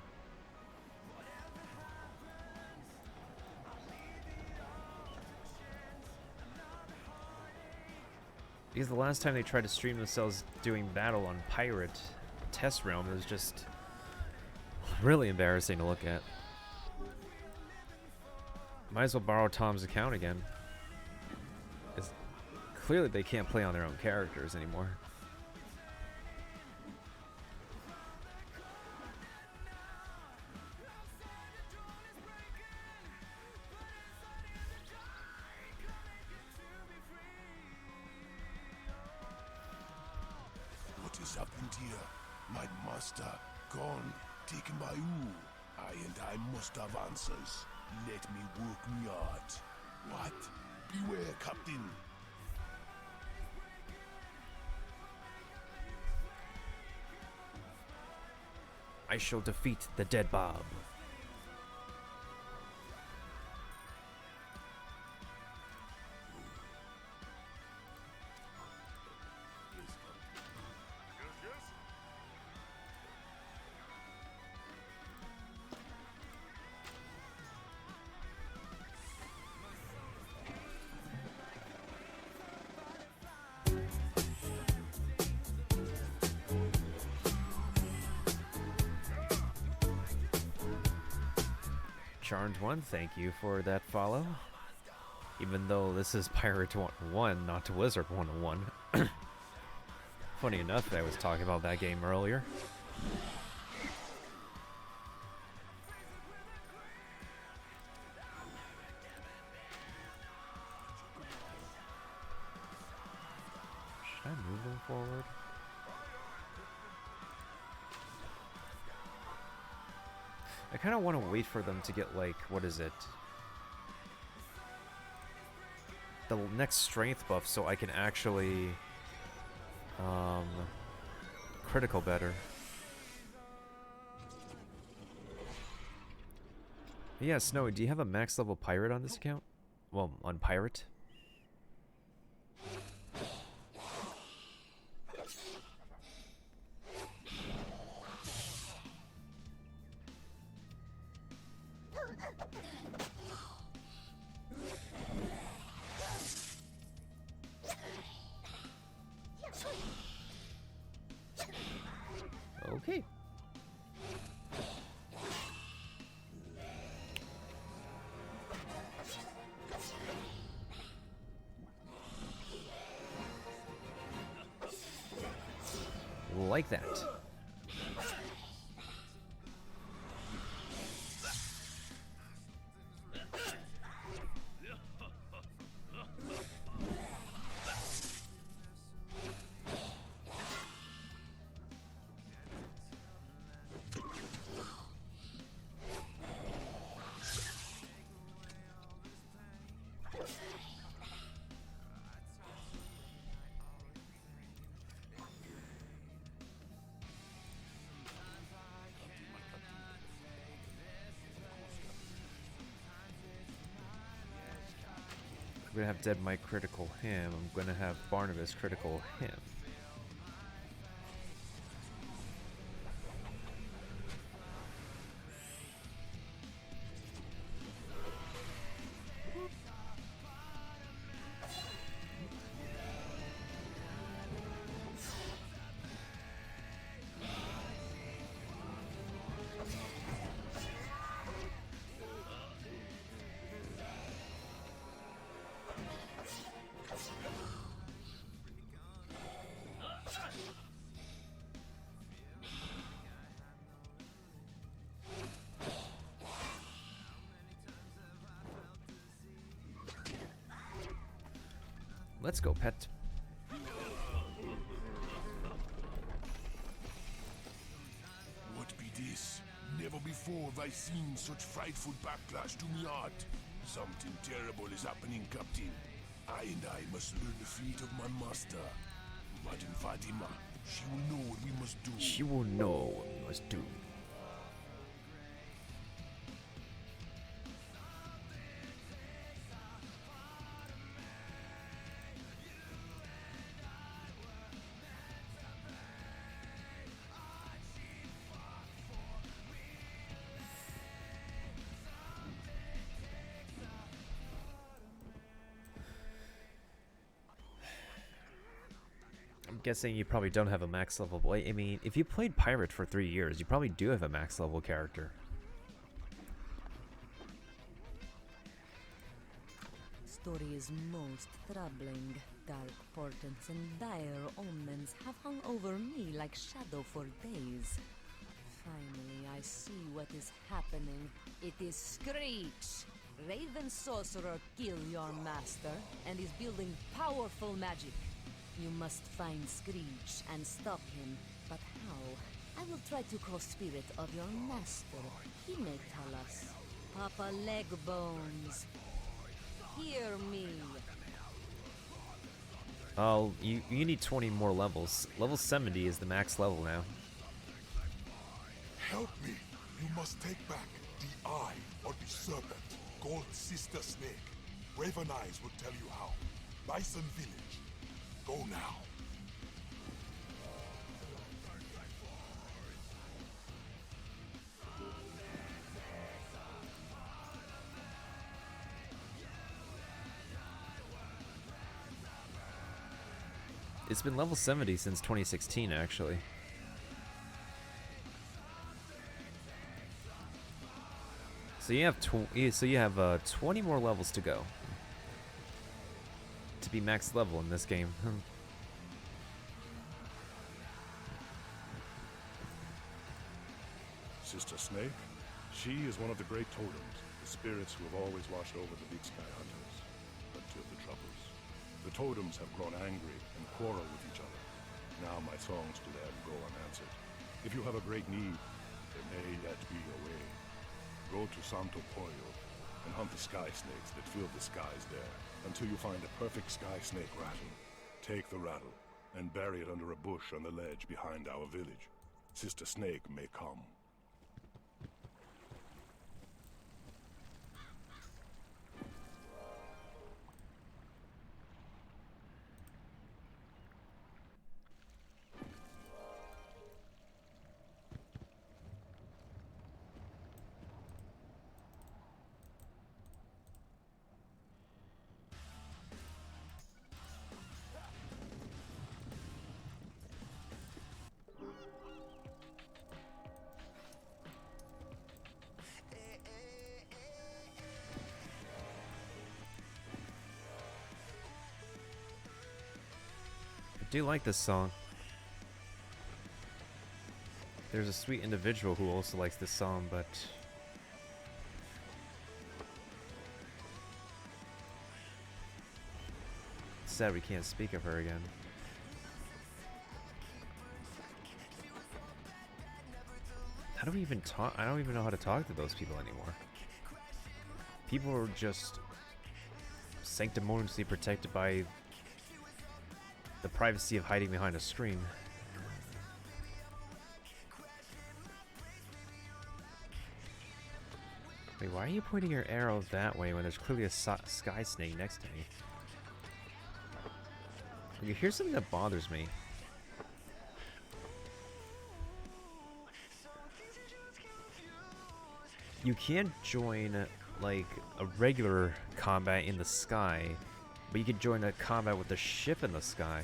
Because the last time they tried to stream themselves doing battle on Pirate Test Realm, it was just really embarrassing to look at. Might as well borrow Tom's account again. Because clearly they can't play on their own characters anymore. What has happened here? My master, gone, taken by who? I must have answers. Let me work me out. What? Beware, Captain. I shall defeat the dead Bob. Charmed One, thank you for that follow. Even though this is Pirate 1, not Wizard 101. Funny enough, I was talking about that game earlier. Should I move them forward? I kind of want to wait for them to get, like, what is it? The next strength buff so I can actually critical better. Yeah, Snowy, do you have a max level pirate on this account? Well, on pirate? Okay. Like that. I'm gonna have Dead Mike critical him. I'm gonna have Barnabas critical him. Let's go, pet. What be this? Never before have I seen such frightful backlash to me art. Something terrible is happening, Captain. I must learn the fate of my master. Madam Fatima, she will know what we must do. She will know what we must do. guessing you probably don't have a max level boy. I mean, if you played Pirate for 3 years, you probably do have a max level character. Story is most troubling. Dark portents and dire omens have hung over me like shadow for days. Finally, I see what is happening. It is Screech! Raven Sorcerer killed your master and is building powerful magic. You must find Screech and stop him, but how? I will try to call spirit of your master. He may tell us. Papa Legbones, hear me. Oh, you need 20 more levels. Level 70 is the max level now. Help me! You must take back the eye of the serpent, called Sister Snake. Raven Eyes will tell you how. Bison Village. Go now. It's been level 70 since 2016, actually. So you have 20 more levels to go to be max level in this game. Sister Snake? She is one of the great totems, the spirits who have always watched over the Big Sky Hunters. But to the troubles. The totems have grown angry and quarrel with each other. Now my songs to them go unanswered. If you have a great need, there may yet be a way. Go to Santo Pollo and hunt the sky snakes that fill the skies there until you find a perfect sky snake rattle. Take the rattle and bury it under a bush on the ledge behind our village. Sister Snake may come. I do like this song. There's a sweet individual who also likes this song, but sad we can't speak of her again. How do we even talk? I don't even know how to talk to those people anymore. People are just sanctimoniously protected by the privacy of hiding behind a screen. Wait, why are you pointing your arrow that way when there's clearly a sky snake next to me? Okay, here's something that bothers me. You can't join, like, a regular combat in the sky, but you can join a combat with the ship in the sky.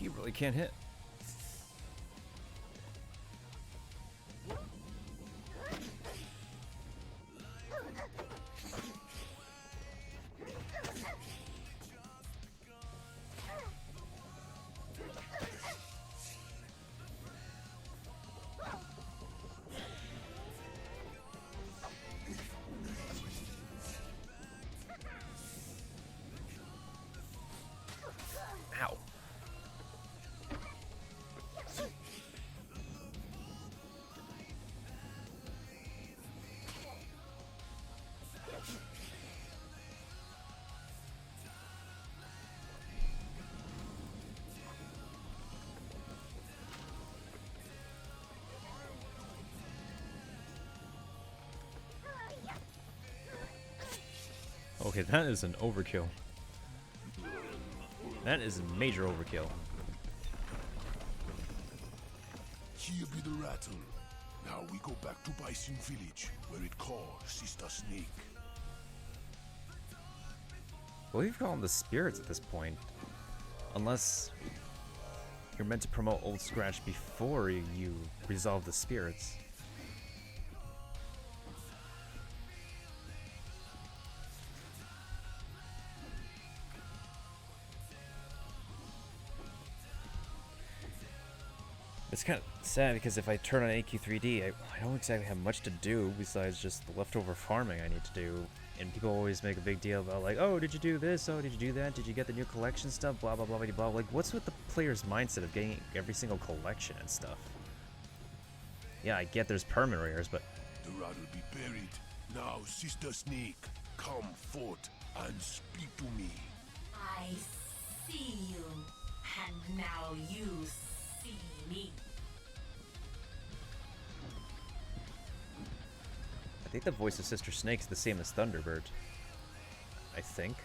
He really can't hit. Ow. Okay, that is an overkill. That is a major overkill. Here be the rattle. Now we go back to Bison Village, where it calls Sister Snake. Well, we've called them the spirits at this point. Unless you're meant to promote Old Scratch before you resolve the spirits. It's kind of sad because if I turn on AQ3D, I don't exactly have much to do besides just the leftover farming I need to do. And people always make a big deal about like, oh, did you do this? Oh, did you do that? Did you get the new collection stuff? Blah, blah, blah, blah, blah. Like, what's with the player's mindset of getting every single collection and stuff? Yeah, I get there's permanent rares, but... The rat will be buried. Now, Sister Snake, come forth and speak to me. I see you, and now you see me. I think the voice of Sister Snake's the same as Thunderbird. I think.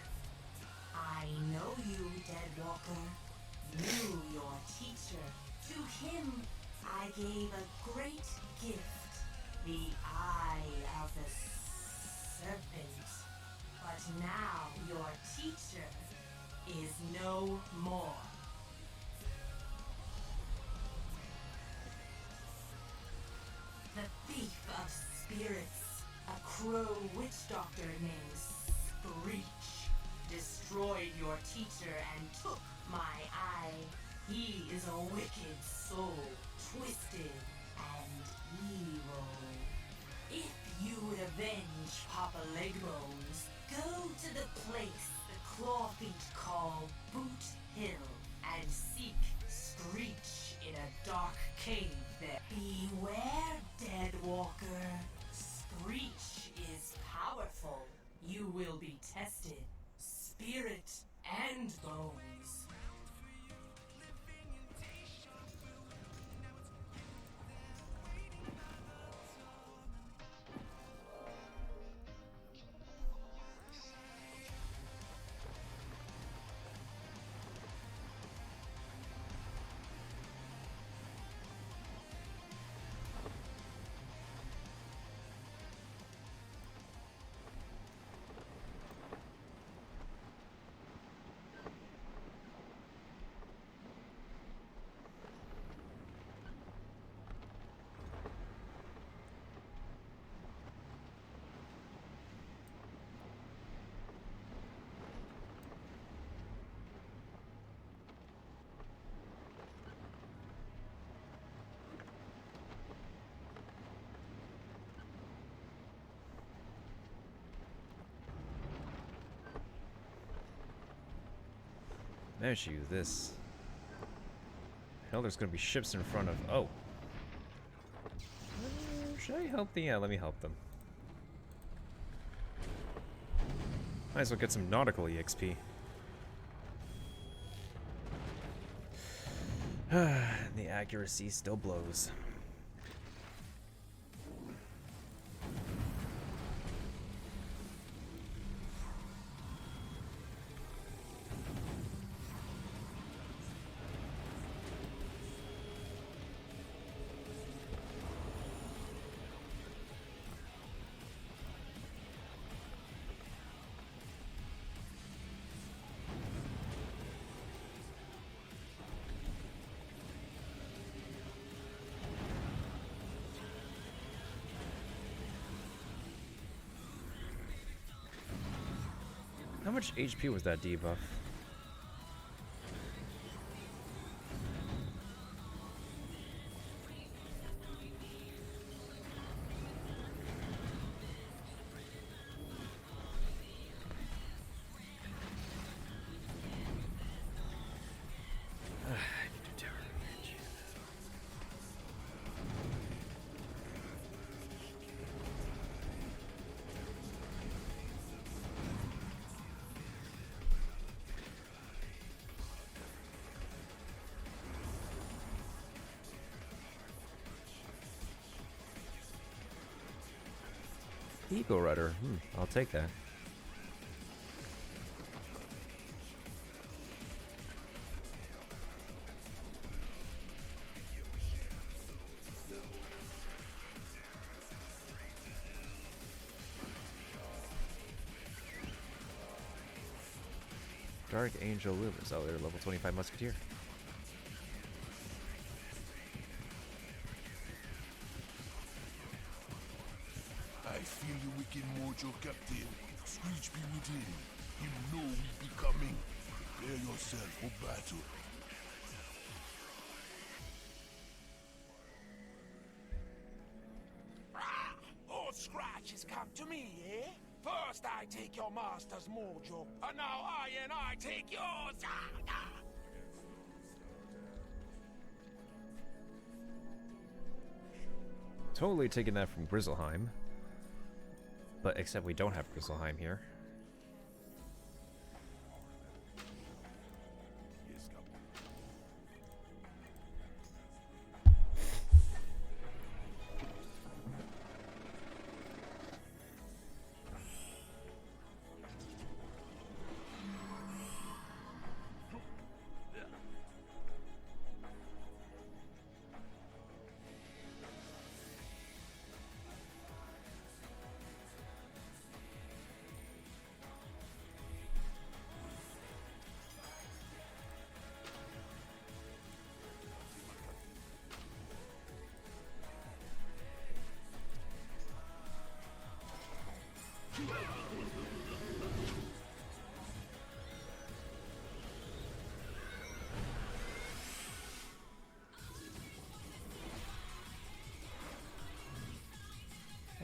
I know you, Deadwalker. You, your teacher. To him, I gave a great gift. The Eye of the Serpent. But now your teacher is no more. The thief of spirits, a crow witch doctor named Screech, destroyed your teacher and took my eye. He is a wicked soul, twisted and evil. If you would avenge Papa Legbones, go to the place the Clawfeet call Boot Hill and seek Screech in a dark cave there. Beware, Deadwalker. Screech is powerful. You will be tested, spirit and bones. Maybe I should use this. Hell, there's gonna be ships in front of... Oh. Should I help the... Yeah, let me help them. Might as well get some nautical EXP. The accuracy still blows. How much HP was that debuff? Eagle Rudder. I'll take that. Dark Angel Lewis. Oh, they're level 25 Musketeer. I feel the wicked mojo, Captain. Screech be with him. You know we be coming. Prepare yourself for battle. Old scratches come to me, eh? First I take your master's mojo, and now I take yours. Totally taking that from Grizzleheim. But except we don't have Grizzleheim here.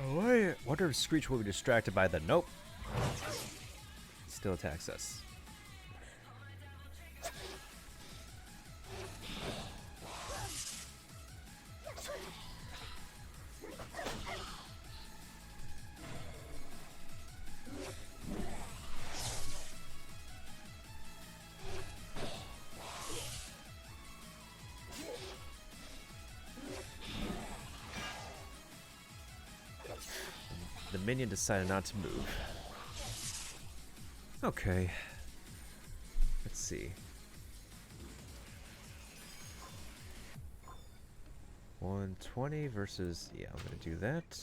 I wonder if Screech will be distracted by the nope. Still attacks us. The minion decided not to move. Okay. Let's see. 120 versus... Yeah, I'm gonna do that.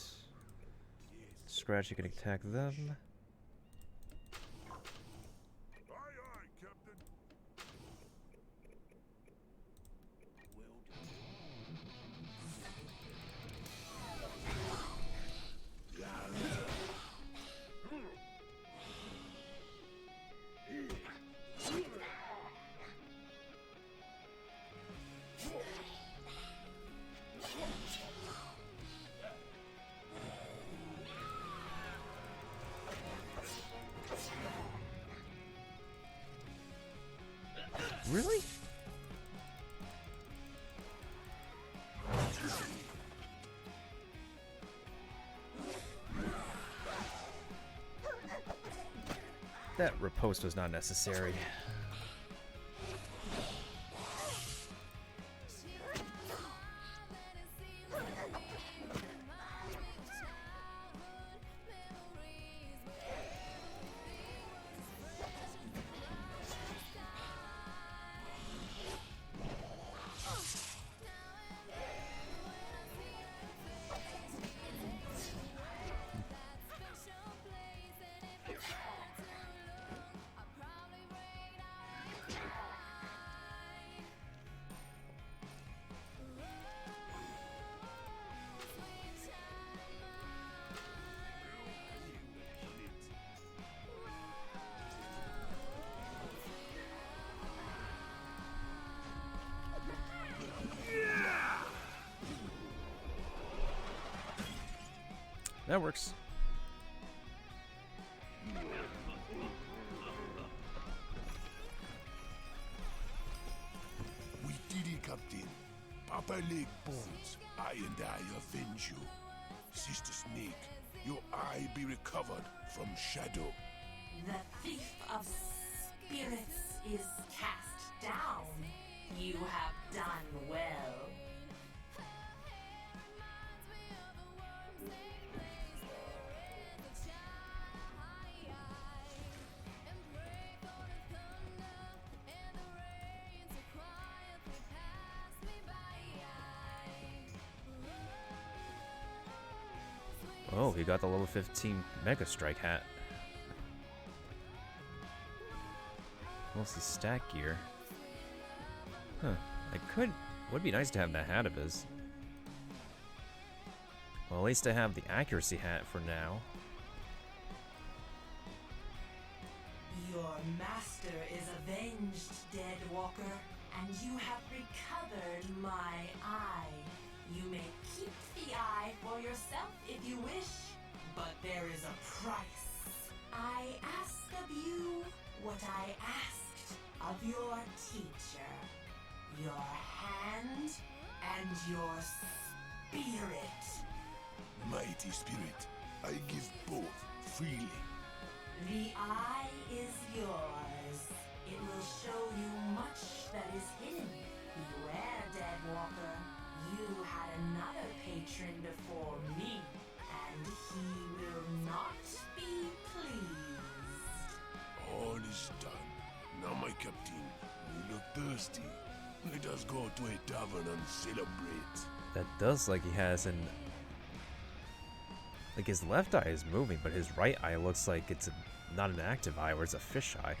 Scratch, you can attack them. Really? That riposte was not necessary. That works. We did it, Captain. Papa Leg Bones, I and I avenge you. Sister Snake, your eye be recovered from Shadow. The thief of spirits is cast down. You have done well. Oh, he got the level 15 Mega Strike hat. Mostly stat gear. Huh. Would be nice to have that hat of his. Well, at least I have the accuracy hat for now. Your master is avenged, Dead Walker, and you have recovered my eye. You may keep the eye for yourself if you wish, but there is a price. I ask of you what I asked of your teacher. Your hand and your spirit. Mighty Spirit, I give both freely. The eye is yours. It will show you much that is hidden. Beware, Dead Walker. You had another patron before me, and he will not be pleased. All is done. Now, my captain, you look thirsty. Let us go to a tavern and celebrate. That does like he has an... Like his left eye is moving, but his right eye looks like it's not an active eye, or it's a fish eye.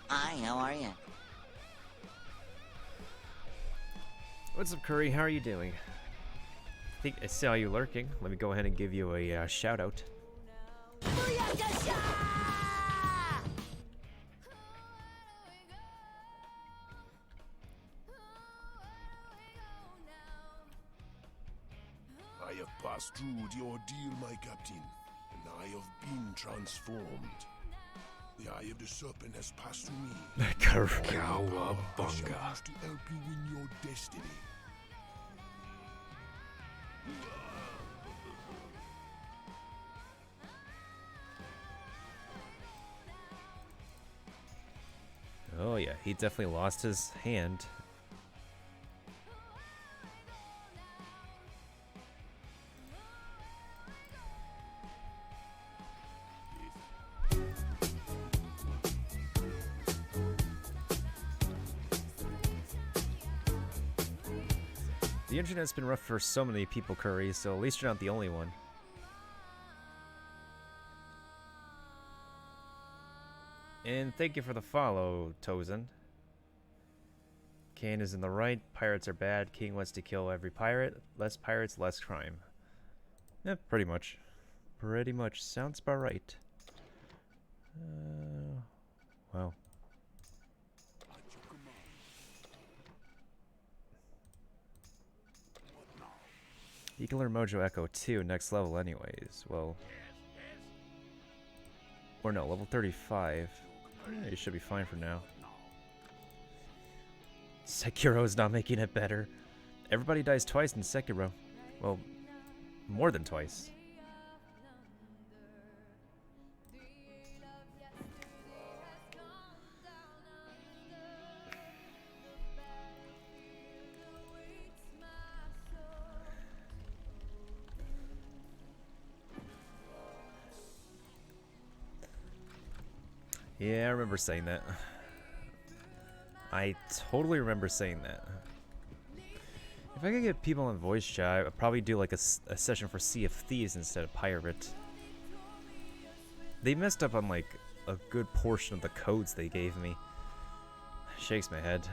Hi, how are you? What's up, Curry? How are you doing? I think I saw you lurking. Let me go ahead and give you a shout out. I have passed through the ordeal, my captain, and I have been transformed. The eye of the serpent has passed through me. Cowabunga. I shall use to help you win your destiny. Oh yeah, he definitely lost his hand. The internet's been rough for so many people, Curry, so at least you're not the only one. And thank you for the follow, Tozen. Kane is in the right, pirates are bad, King wants to kill every pirate, less pirates, less crime. Yeah, pretty much. Pretty much. Sounds about right. Wow. You can learn Mojo Echo 2 next level anyways. Well... Or no, level 35. Yeah, you should be fine for now. Sekiro's not making it better. Everybody dies twice in Sekiro. Well, more than twice. Yeah, I remember saying that. I totally remember saying that. If I could get people in voice chat, I'd probably do like a session for Sea of Thieves instead of Pirate. They messed up on like a good portion of the codes they gave me. Shakes my head.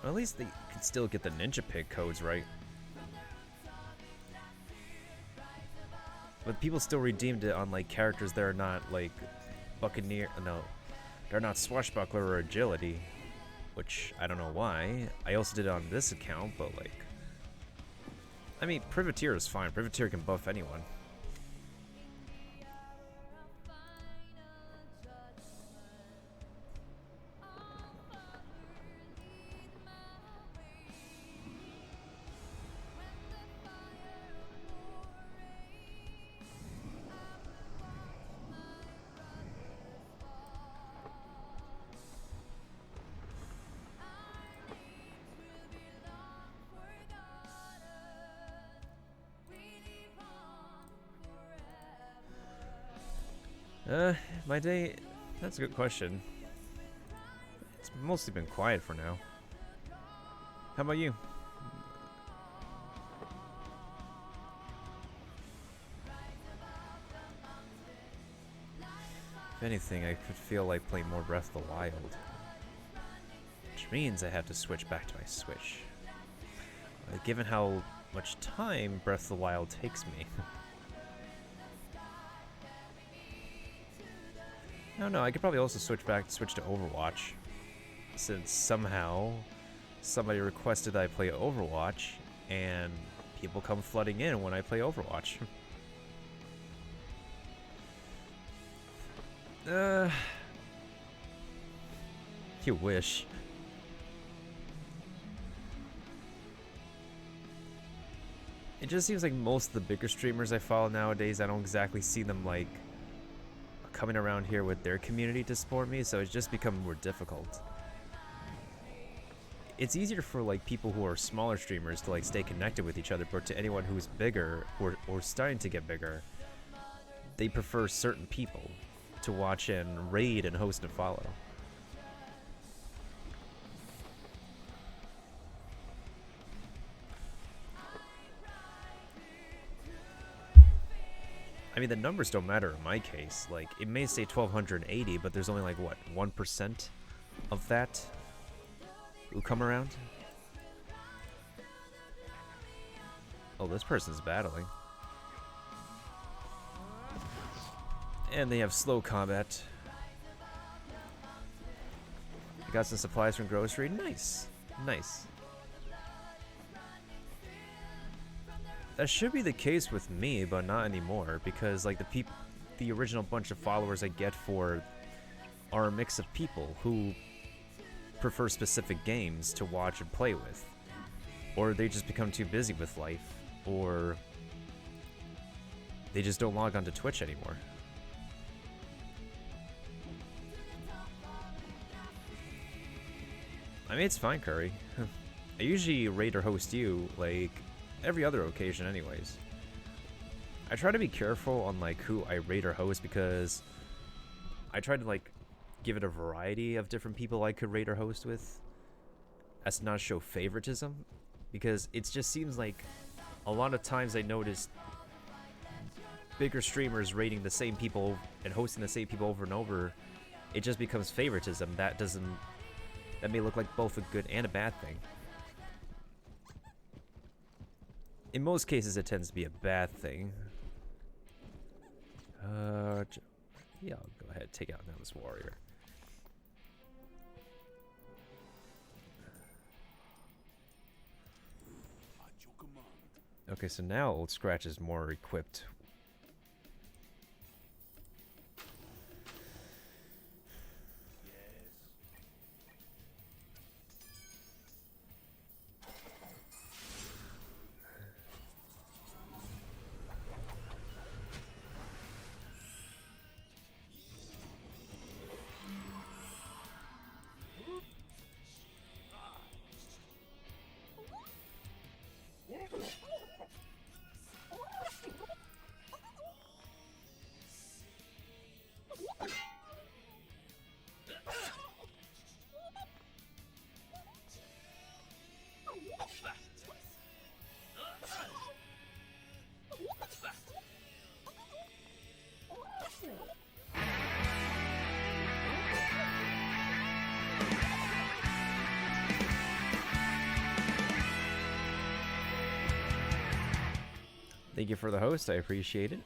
Well, at least they could still get the Ninja Pig codes right. But people still redeemed it on like characters that are not like Buccaneer. No, they're not Swashbuckler or Agility, which I don't know why. I also did it on this account, but like, I mean, Privateer is fine. Privateer can buff anyone. My day, that's a good question. It's mostly been quiet for now. How about you? If anything, I could feel like playing more Breath of the Wild. Which means I have to switch back to my Switch. Given how much time Breath of the Wild takes me. I don't know, I could probably also switch to Overwatch. Since somehow somebody requested I play Overwatch, and people come flooding in when I play Overwatch. You wish. It just seems like most of the bigger streamers I follow nowadays, I don't exactly see them like coming around here with their community to support me, so it's just become more difficult. It's easier for like people who are smaller streamers to like stay connected with each other, but to anyone who's bigger or starting to get bigger, they prefer certain people to watch and raid and host and follow. I mean, the numbers don't matter in my case. Like, it may say 1280, but there's only like, what, 1% of that who come around? Oh, this person's battling. And they have slow combat. I got some supplies from grocery. Nice. Nice. That should be the case with me, but not anymore, because like the original bunch of followers I get for are a mix of people who prefer specific games to watch and play with, or they just become too busy with life, or they just don't log onto Twitch anymore. I mean, it's fine, Curry. I usually raid or host you like every other occasion anyways. I try to be careful on like who I raid or host, because I try to like give it a variety of different people I could raid or host with, as to not show favoritism, because it just seems like a lot of times I notice bigger streamers raiding the same people and hosting the same people over and over. It just becomes favoritism. That may look like both a good and a bad thing. In most cases, it tends to be a bad thing. Yeah, I'll go ahead and take out now this warrior. Okay, so now Old Scratch is more equipped. Thank you for the host. I appreciate it.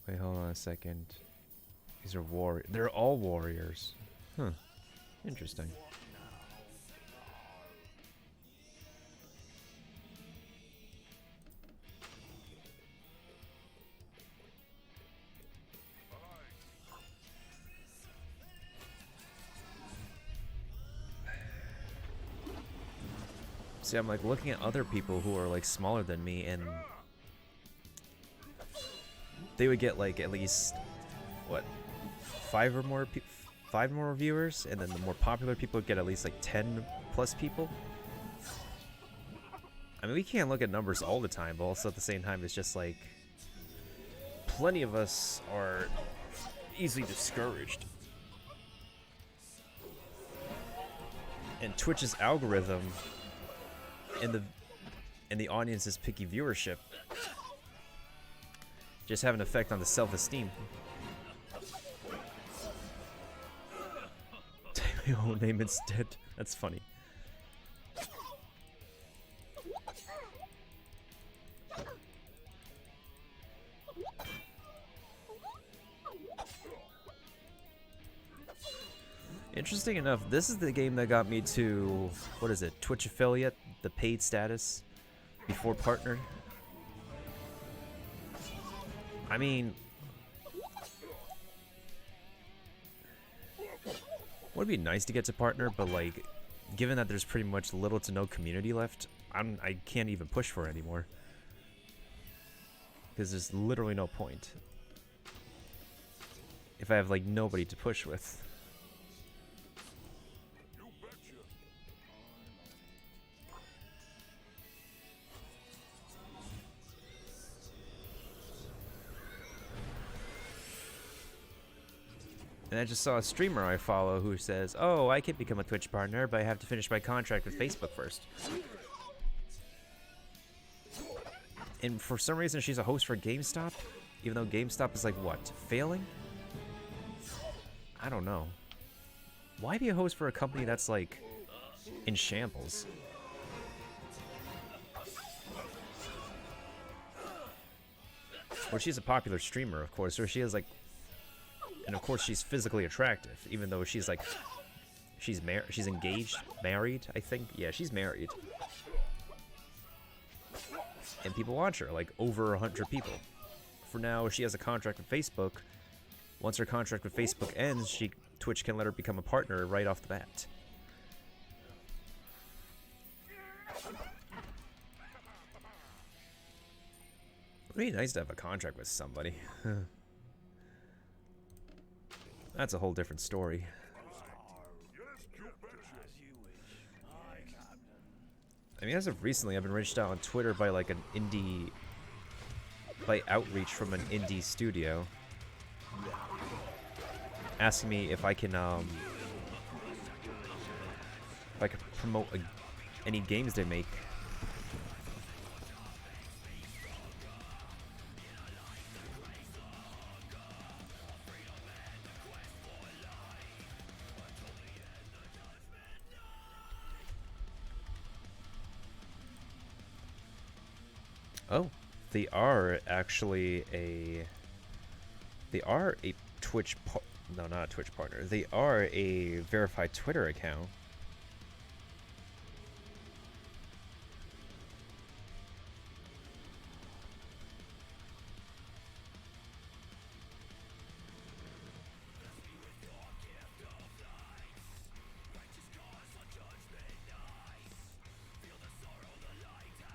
Wait, hold on a second. These are warriors. They're all warriors. Huh. Interesting. See, I'm like looking at other people who are like smaller than me, and they would get like at least what, five more viewers, and then the more popular people would get at least like 10 plus people. I mean, we can't look at numbers all the time, but also at the same time, it's just like plenty of us are easily discouraged. And Twitch's algorithm and the audience's picky viewership just have an effect on the self-esteem. My whole name instead. That's funny. Interesting enough, this is the game that got me to, what is it, Twitch affiliate, the paid status before partner. I mean, would be nice to get to partner, but like, given that there's pretty much little to no community left, I can't even push for it anymore. Because there's literally no point if I have like nobody to push with. And I just saw a streamer I follow who says, "Oh, I could become a Twitch partner, but I have to finish my contract with Facebook first." And for some reason, she's a host for GameStop, even though GameStop is like, what, failing? I don't know. Why be a host for a company that's like in shambles? Or she's a popular streamer, of course, or she has like, and of course she's physically attractive, even though she's like, she's engaged, married, I think. Yeah, she's married. And people watch her, like over 100 people. For now, she has a contract with Facebook. Once her contract with Facebook ends, Twitch can let her become a partner right off the bat. It would be nice to have a contract with somebody. That's a whole different story. I mean, as of recently, I've been reached out on Twitter by like by outreach from an indie studio, asking me if I can promote any games they make. Oh, they are actually a Twitch no, not a Twitch partner. They are a verified Twitter account.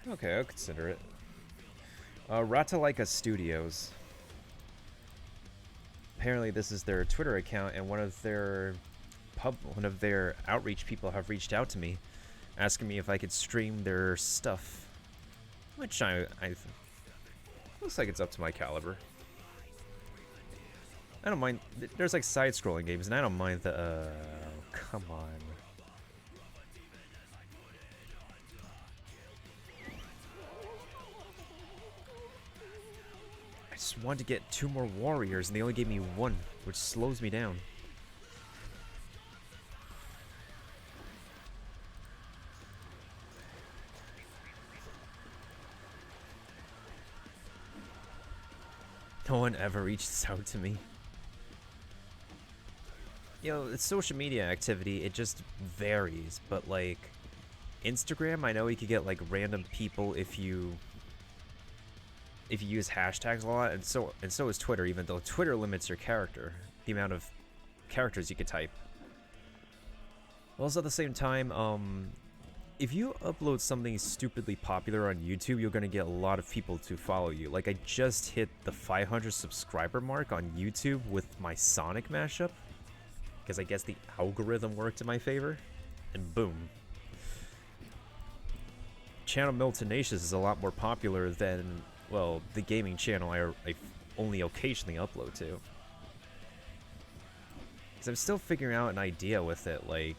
Okay, I'll consider it. Ratalaika Studios. Apparently this is their Twitter account, and one of their outreach people have reached out to me, asking me if I could stream their stuff. Which I looks like it's up to my caliber. I don't mind. There's like side-scrolling games, and I don't mind the. Come on. I just wanted to get 2 more warriors, and they only gave me 1, which slows me down. No one ever reaches out to me. You know, it's social media activity, it just varies, but like Instagram, I know you could get like random people if you use hashtags a lot, and so is Twitter, even though Twitter limits your the amount of characters you could type. Also at the same time, if you upload something stupidly popular on YouTube, you're gonna get a lot of people to follow you. Like I just hit the 500 subscriber mark on YouTube with my Sonic mashup, because I guess the algorithm worked in my favor, and boom. Channel Miltonacious is a lot more popular than, well, the gaming channel I only occasionally upload to. Because I'm still figuring out an idea with it, like...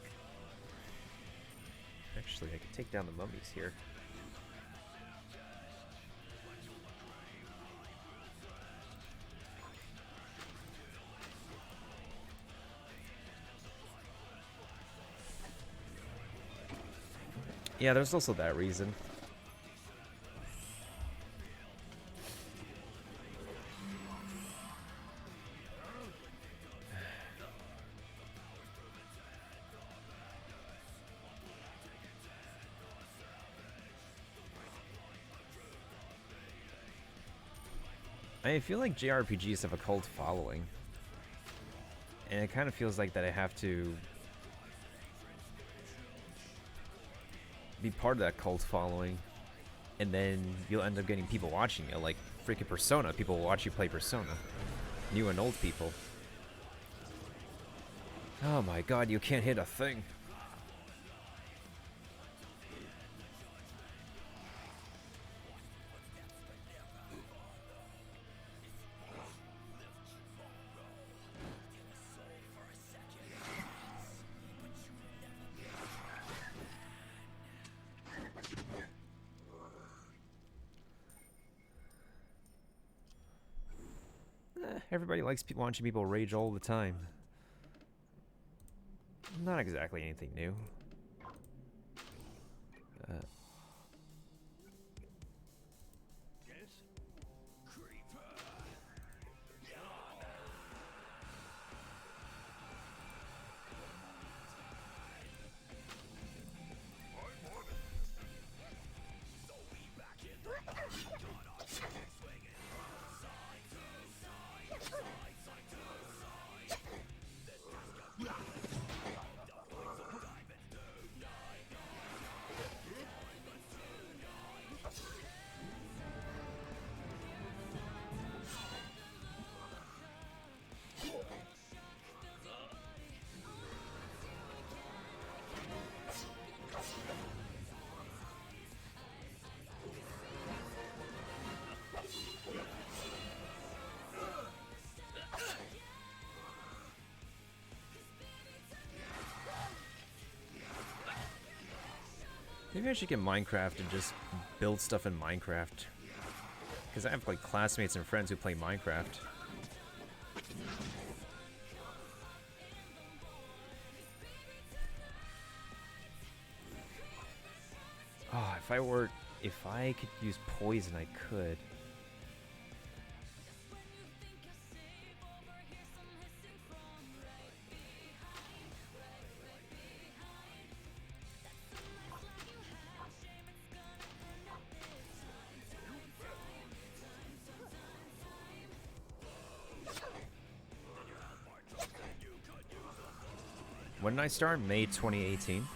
Actually, I could take down the mummies here. Yeah, there's also that reason. I feel like JRPGs have a cult following. And it kind of feels like that I have to be part of that cult following, and then you'll end up getting people watching you, like freaking Persona. People will watch you play Persona, new and old people. Oh my god, you can't hit a thing. Everybody likes watching people rage all the time. Not exactly anything new. Maybe I should get Minecraft and just build stuff in Minecraft. Because I have like classmates and friends who play Minecraft. Oh, if I could use poison, I could. When did I start? May 2018.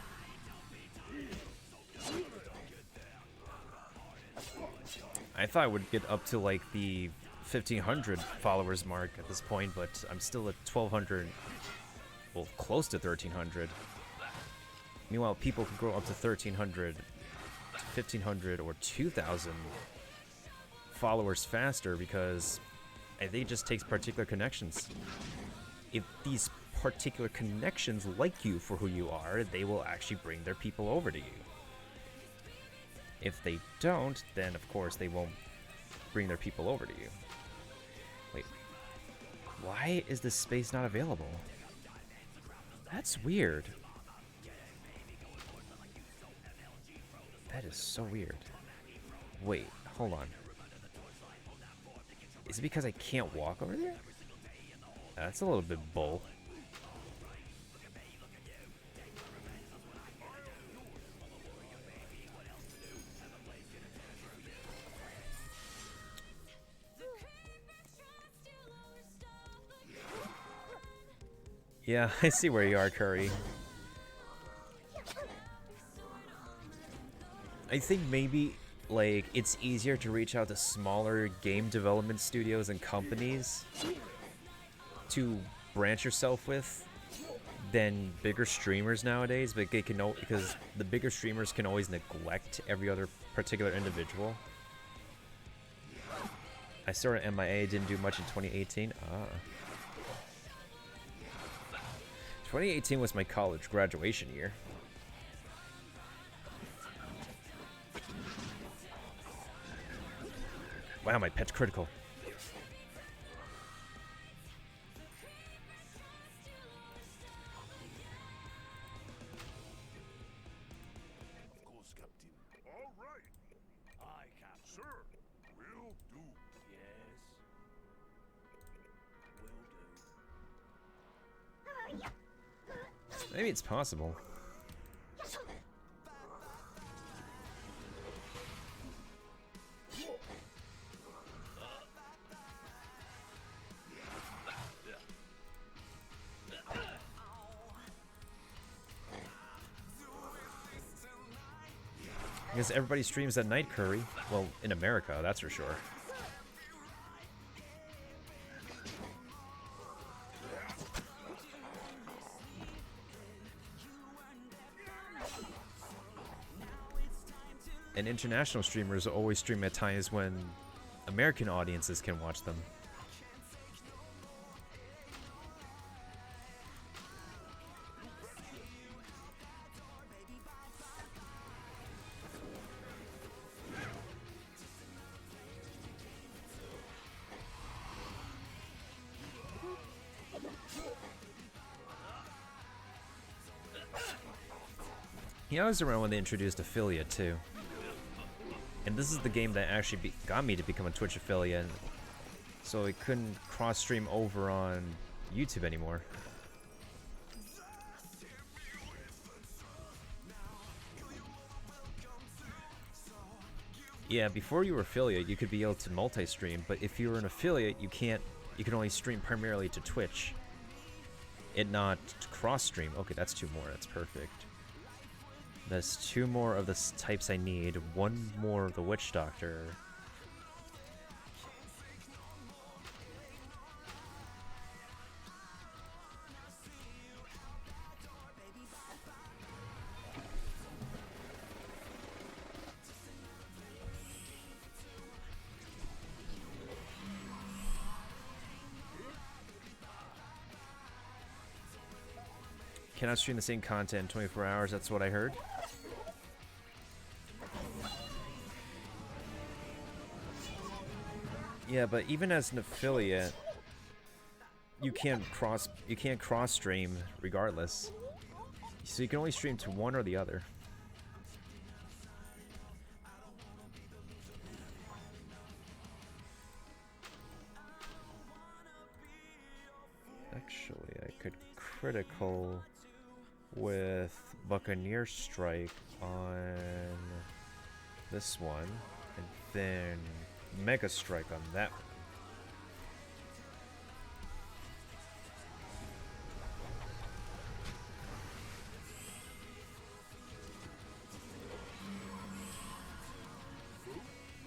I thought I would get up to like the 1,500 followers mark at this point, but I'm still at 1,200, well, close to 1,300. Meanwhile, people can grow up to 1,300, 1,500, or 2,000 followers faster because I think it just takes particular connections. If these particular connections like you for who you are, they will actually bring their people over to you. If they don't, then of course they won't bring their people over to you. Wait, why is this space not available? That's weird. That is so weird. Wait, hold on. Is it because I can't walk over there? That's a little bit bull. Yeah, I see where you are, Curry. I think maybe, like, it's easier to reach out to smaller game development studios and companies to branch yourself with than bigger streamers nowadays, but they can because the bigger streamers can always neglect every other particular individual. I started MIA, didn't do much in 2018. 2018 was my college graduation year. Wow, my pet's critical. Of course, Captain. All right. Aye, Captain. Sir, will do. Yes. Will do. Maybe it's possible. Because everybody streams at night, Curry. Well, in America, that's for sure. And international streamers always stream at times when American audiences can watch them. Yeah, I was around when they introduced affiliate too. And this is the game that actually got me to become a Twitch affiliate, so it couldn't cross-stream over on YouTube anymore. Yeah, before you were affiliate, you could be able to multi-stream, but if you were an affiliate, you can't. You can only stream primarily to Twitch, and not cross-stream. Okay, that's 2 more. That's perfect. There's 2 more of the types I need. 1 more of the Witch Doctor. Cannot stream the same content in 24 hours, that's what I heard. Yeah, but even as an affiliate, you can't cross stream regardless. So you can only stream to one or the other. Actually, I could critical with Buccaneer Strike on this one, and then Mega Strike on that one.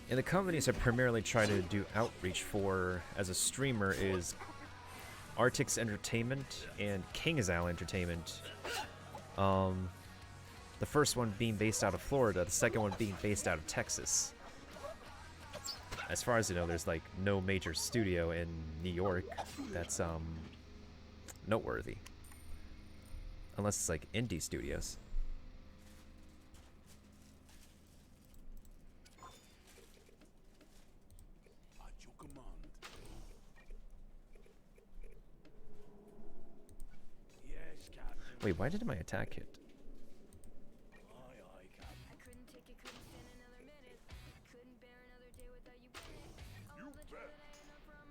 And the companies I primarily try to do outreach for as a streamer is Artix Entertainment and King's-Isle Entertainment. The first one being based out of Florida, the second one being based out of Texas. As far as I know, there's like no major studio in New York that's noteworthy. Unless it's like indie studios. At your command. Yes, Captain. Wait, why did my attack hit? Aye, aye, Captain. I couldn't take it, couldn't stand another minute. Couldn't bear another day without you, Bennett. All You the bet. joy that I had known from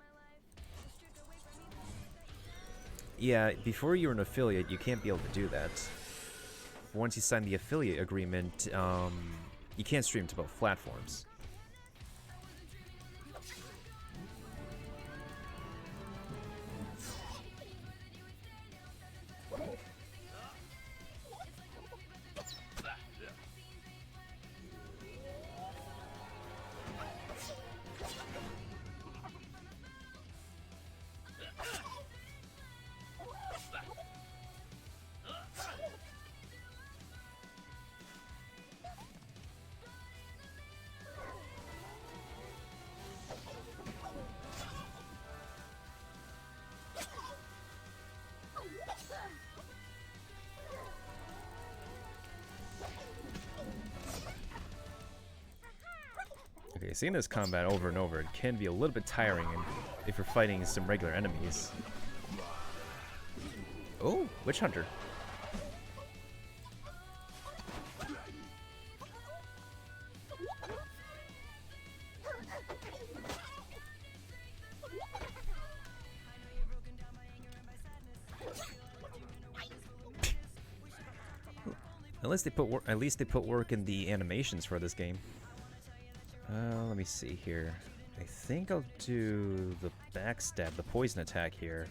Yeah, before you're an affiliate, you can't be able to do that. Once you sign the affiliate agreement, you can't stream to both platforms. Okay, seeing this combat over and over, it can be a little bit tiring if you're fighting some regular enemies. Oh, Witch Hunter. At least they put work in the animations for this game. Let me see here. I think I'll do the backstab, the poison attack here.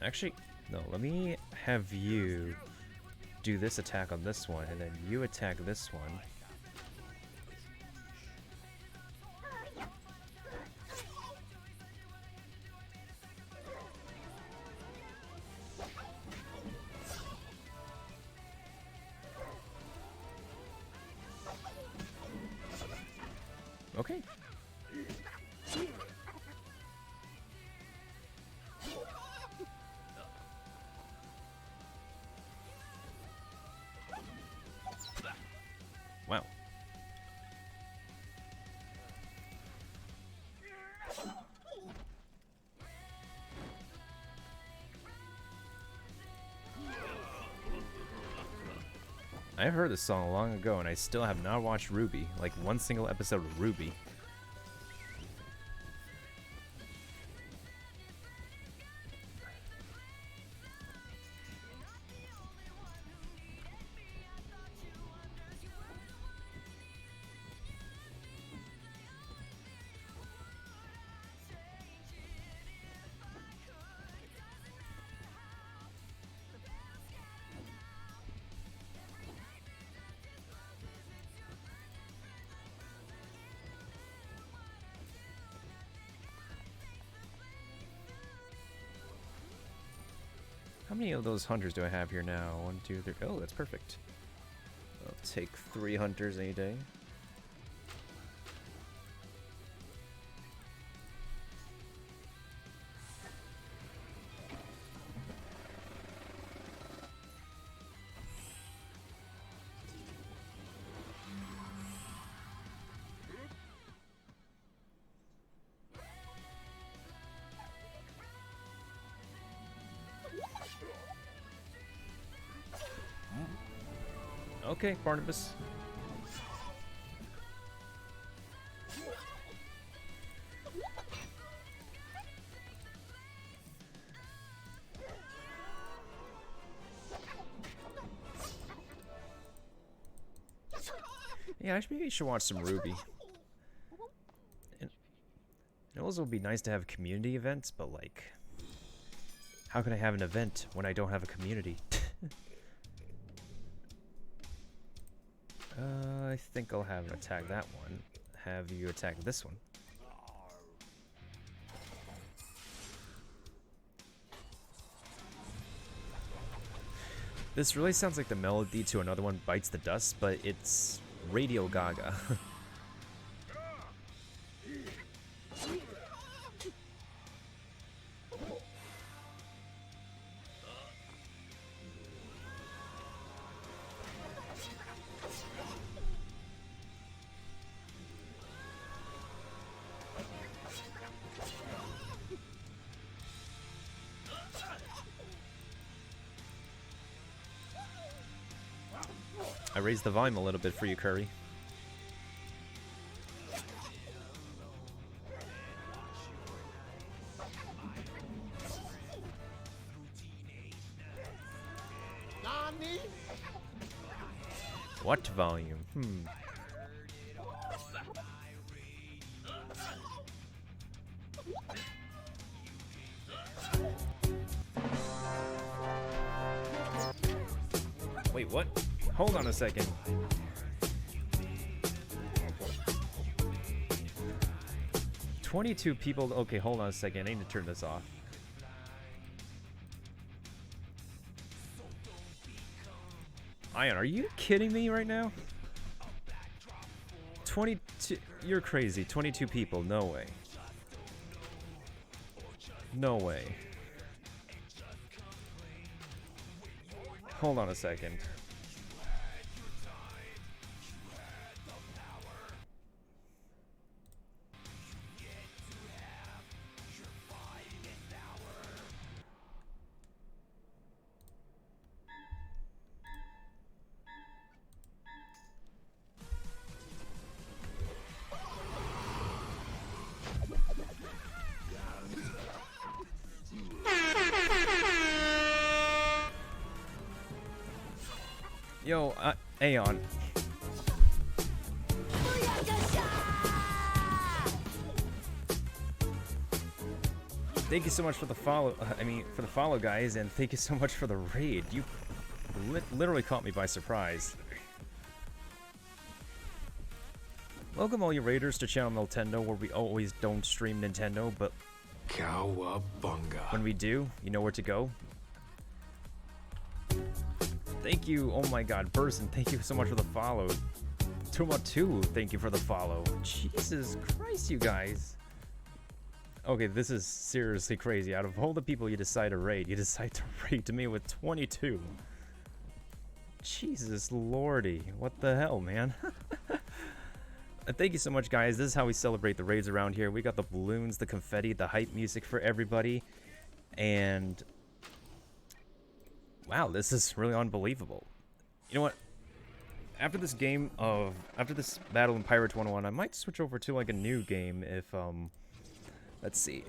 Actually, no, let me have you do this attack on this one, and then you attack this one. Okay. Wow. I heard this song long ago, and I still have not watched Ruby, like one single episode of Ruby. How many of those hunters do I have here now? 1, 2, 3. Oh, that's perfect. I'll take 3 hunters any day. Okay, Barnabas. Yeah, maybe I should watch some Ruby. And it also would be nice to have community events, but like, how can I have an event when I don't have a community? I think I'll have him attack that one. Have you attack this one. This really sounds like the melody to another one, Bites the Dust, but it's Radio Gaga. I raised the volume a little bit for you, Curry. What volume? Wait, what? Hold on a second. $22 people. Okay, hold on a second. I need to turn this off. Ion, are you kidding me right now? 22. You're crazy. 22 people. No way. No way. Hold on a second. Yo, Aeon. Thank you so much for the follow. For the follow, guys, and thank you so much for the raid. You literally caught me by surprise. Welcome all you raiders to Channel Nintendo, where we always don't stream Nintendo, but Cowabunga. when we do, you know where to go. Thank you, oh my god, Burson, thank you so much for the follow. Tuma2, thank you for the follow. Jesus Christ, you guys. Okay, this is seriously crazy. Out of all the people you decide to raid, you decide to raid me with 22. Jesus lordy, what the hell, man? Thank you so much, guys. This is how we celebrate the raids around here. We got the balloons, the confetti, the hype music for everybody, and wow, this is really unbelievable. You know what? After this battle in Pirates 101, I might switch over to like a new game if let's see.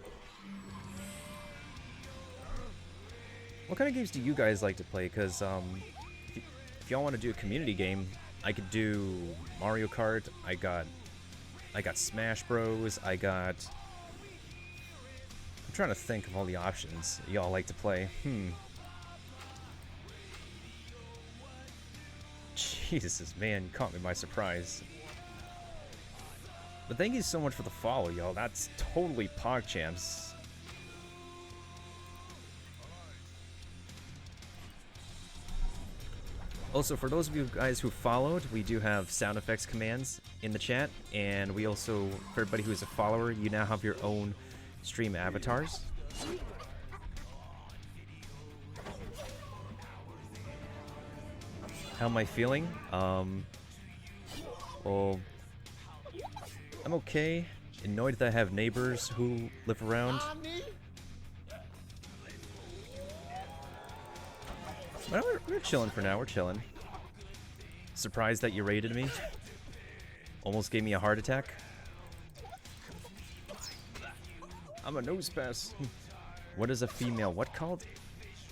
What kind of games do you guys like to play? Because if y'all want to do a community game, I could do Mario Kart. I got Smash Bros. I'm trying to think of all the options y'all like to play. Jesus, man, you caught me by surprise. But thank you so much for the follow, y'all. That's totally PogChamps. Also, for those of you guys who followed, we do have sound effects commands in the chat, and we also, for everybody who is a follower, you now have your own stream avatars. How am I feeling? Well, I'm okay. Annoyed that I have neighbors who live around. But we're chilling for now. We're chilling. Surprised that you raided me. Almost gave me a heart attack. I'm a nose pass. What is a female what called?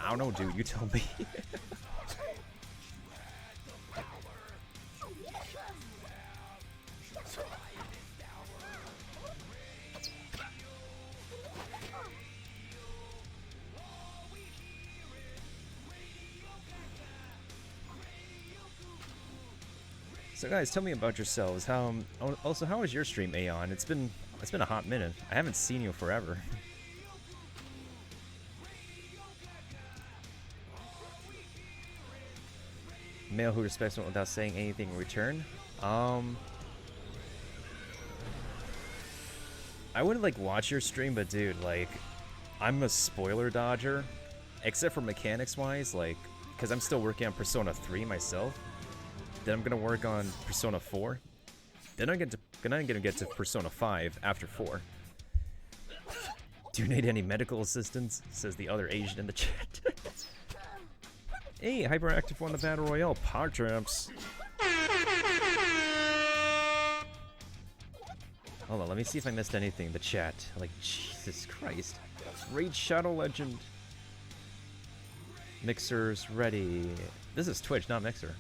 I don't know, dude. You tell me. So guys, tell me about yourselves. How was your stream, Aeon? It's been a hot minute. I haven't seen you forever. Male who respects one without saying anything in return. I wouldn't like watch your stream, but dude, like, I'm a spoiler dodger, except for mechanics wise, like, because I'm still working on Persona 3 myself. Then I'm gonna work on Persona 4. Then I'm gonna get to Persona 5 after 4. Do you need any medical assistance? Says the other Asian in the chat. Hey, Hyperactive won the Battle Royale. PogChamps. Hold on, let me see if I missed anything in the chat. Like, Jesus Christ. Raid Shadow Legend. Mixer's ready. This is Twitch, not Mixer.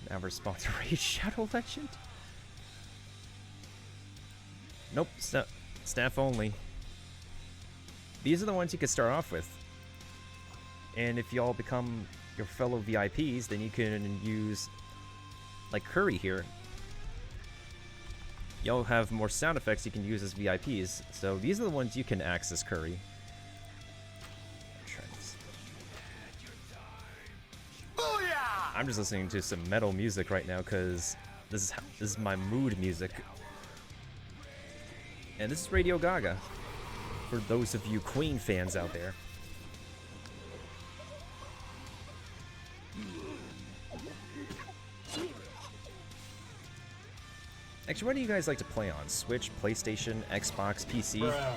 Now we're spawned to Raid Shadow Legend? Nope, staff only. These are the ones you can start off with. And if y'all become your fellow VIPs, then you can use, like Curry here. Y'all have more sound effects you can use as VIPs. So these are the ones you can access Curry. I'm just listening to some metal music right now because this is my mood music. And this is Radio Gaga, for those of you Queen fans out there. Actually, what do you guys like to play on? Switch, PlayStation, Xbox, PC? Bruh.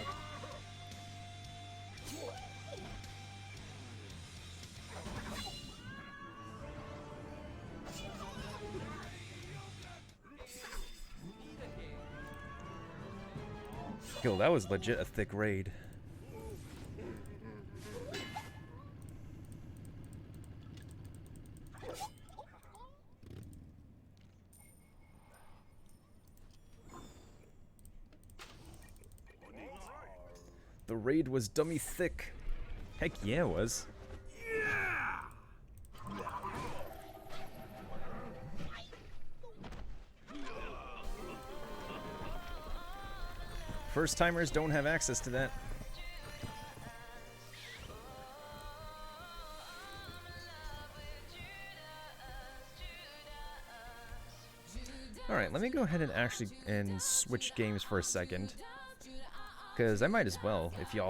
Yo, that was legit a thick raid. The raid was dummy thick. Heck yeah, it was. First timers don't have access to that. Alright, let me go ahead and switch games for a second. Because I might as well, if y'all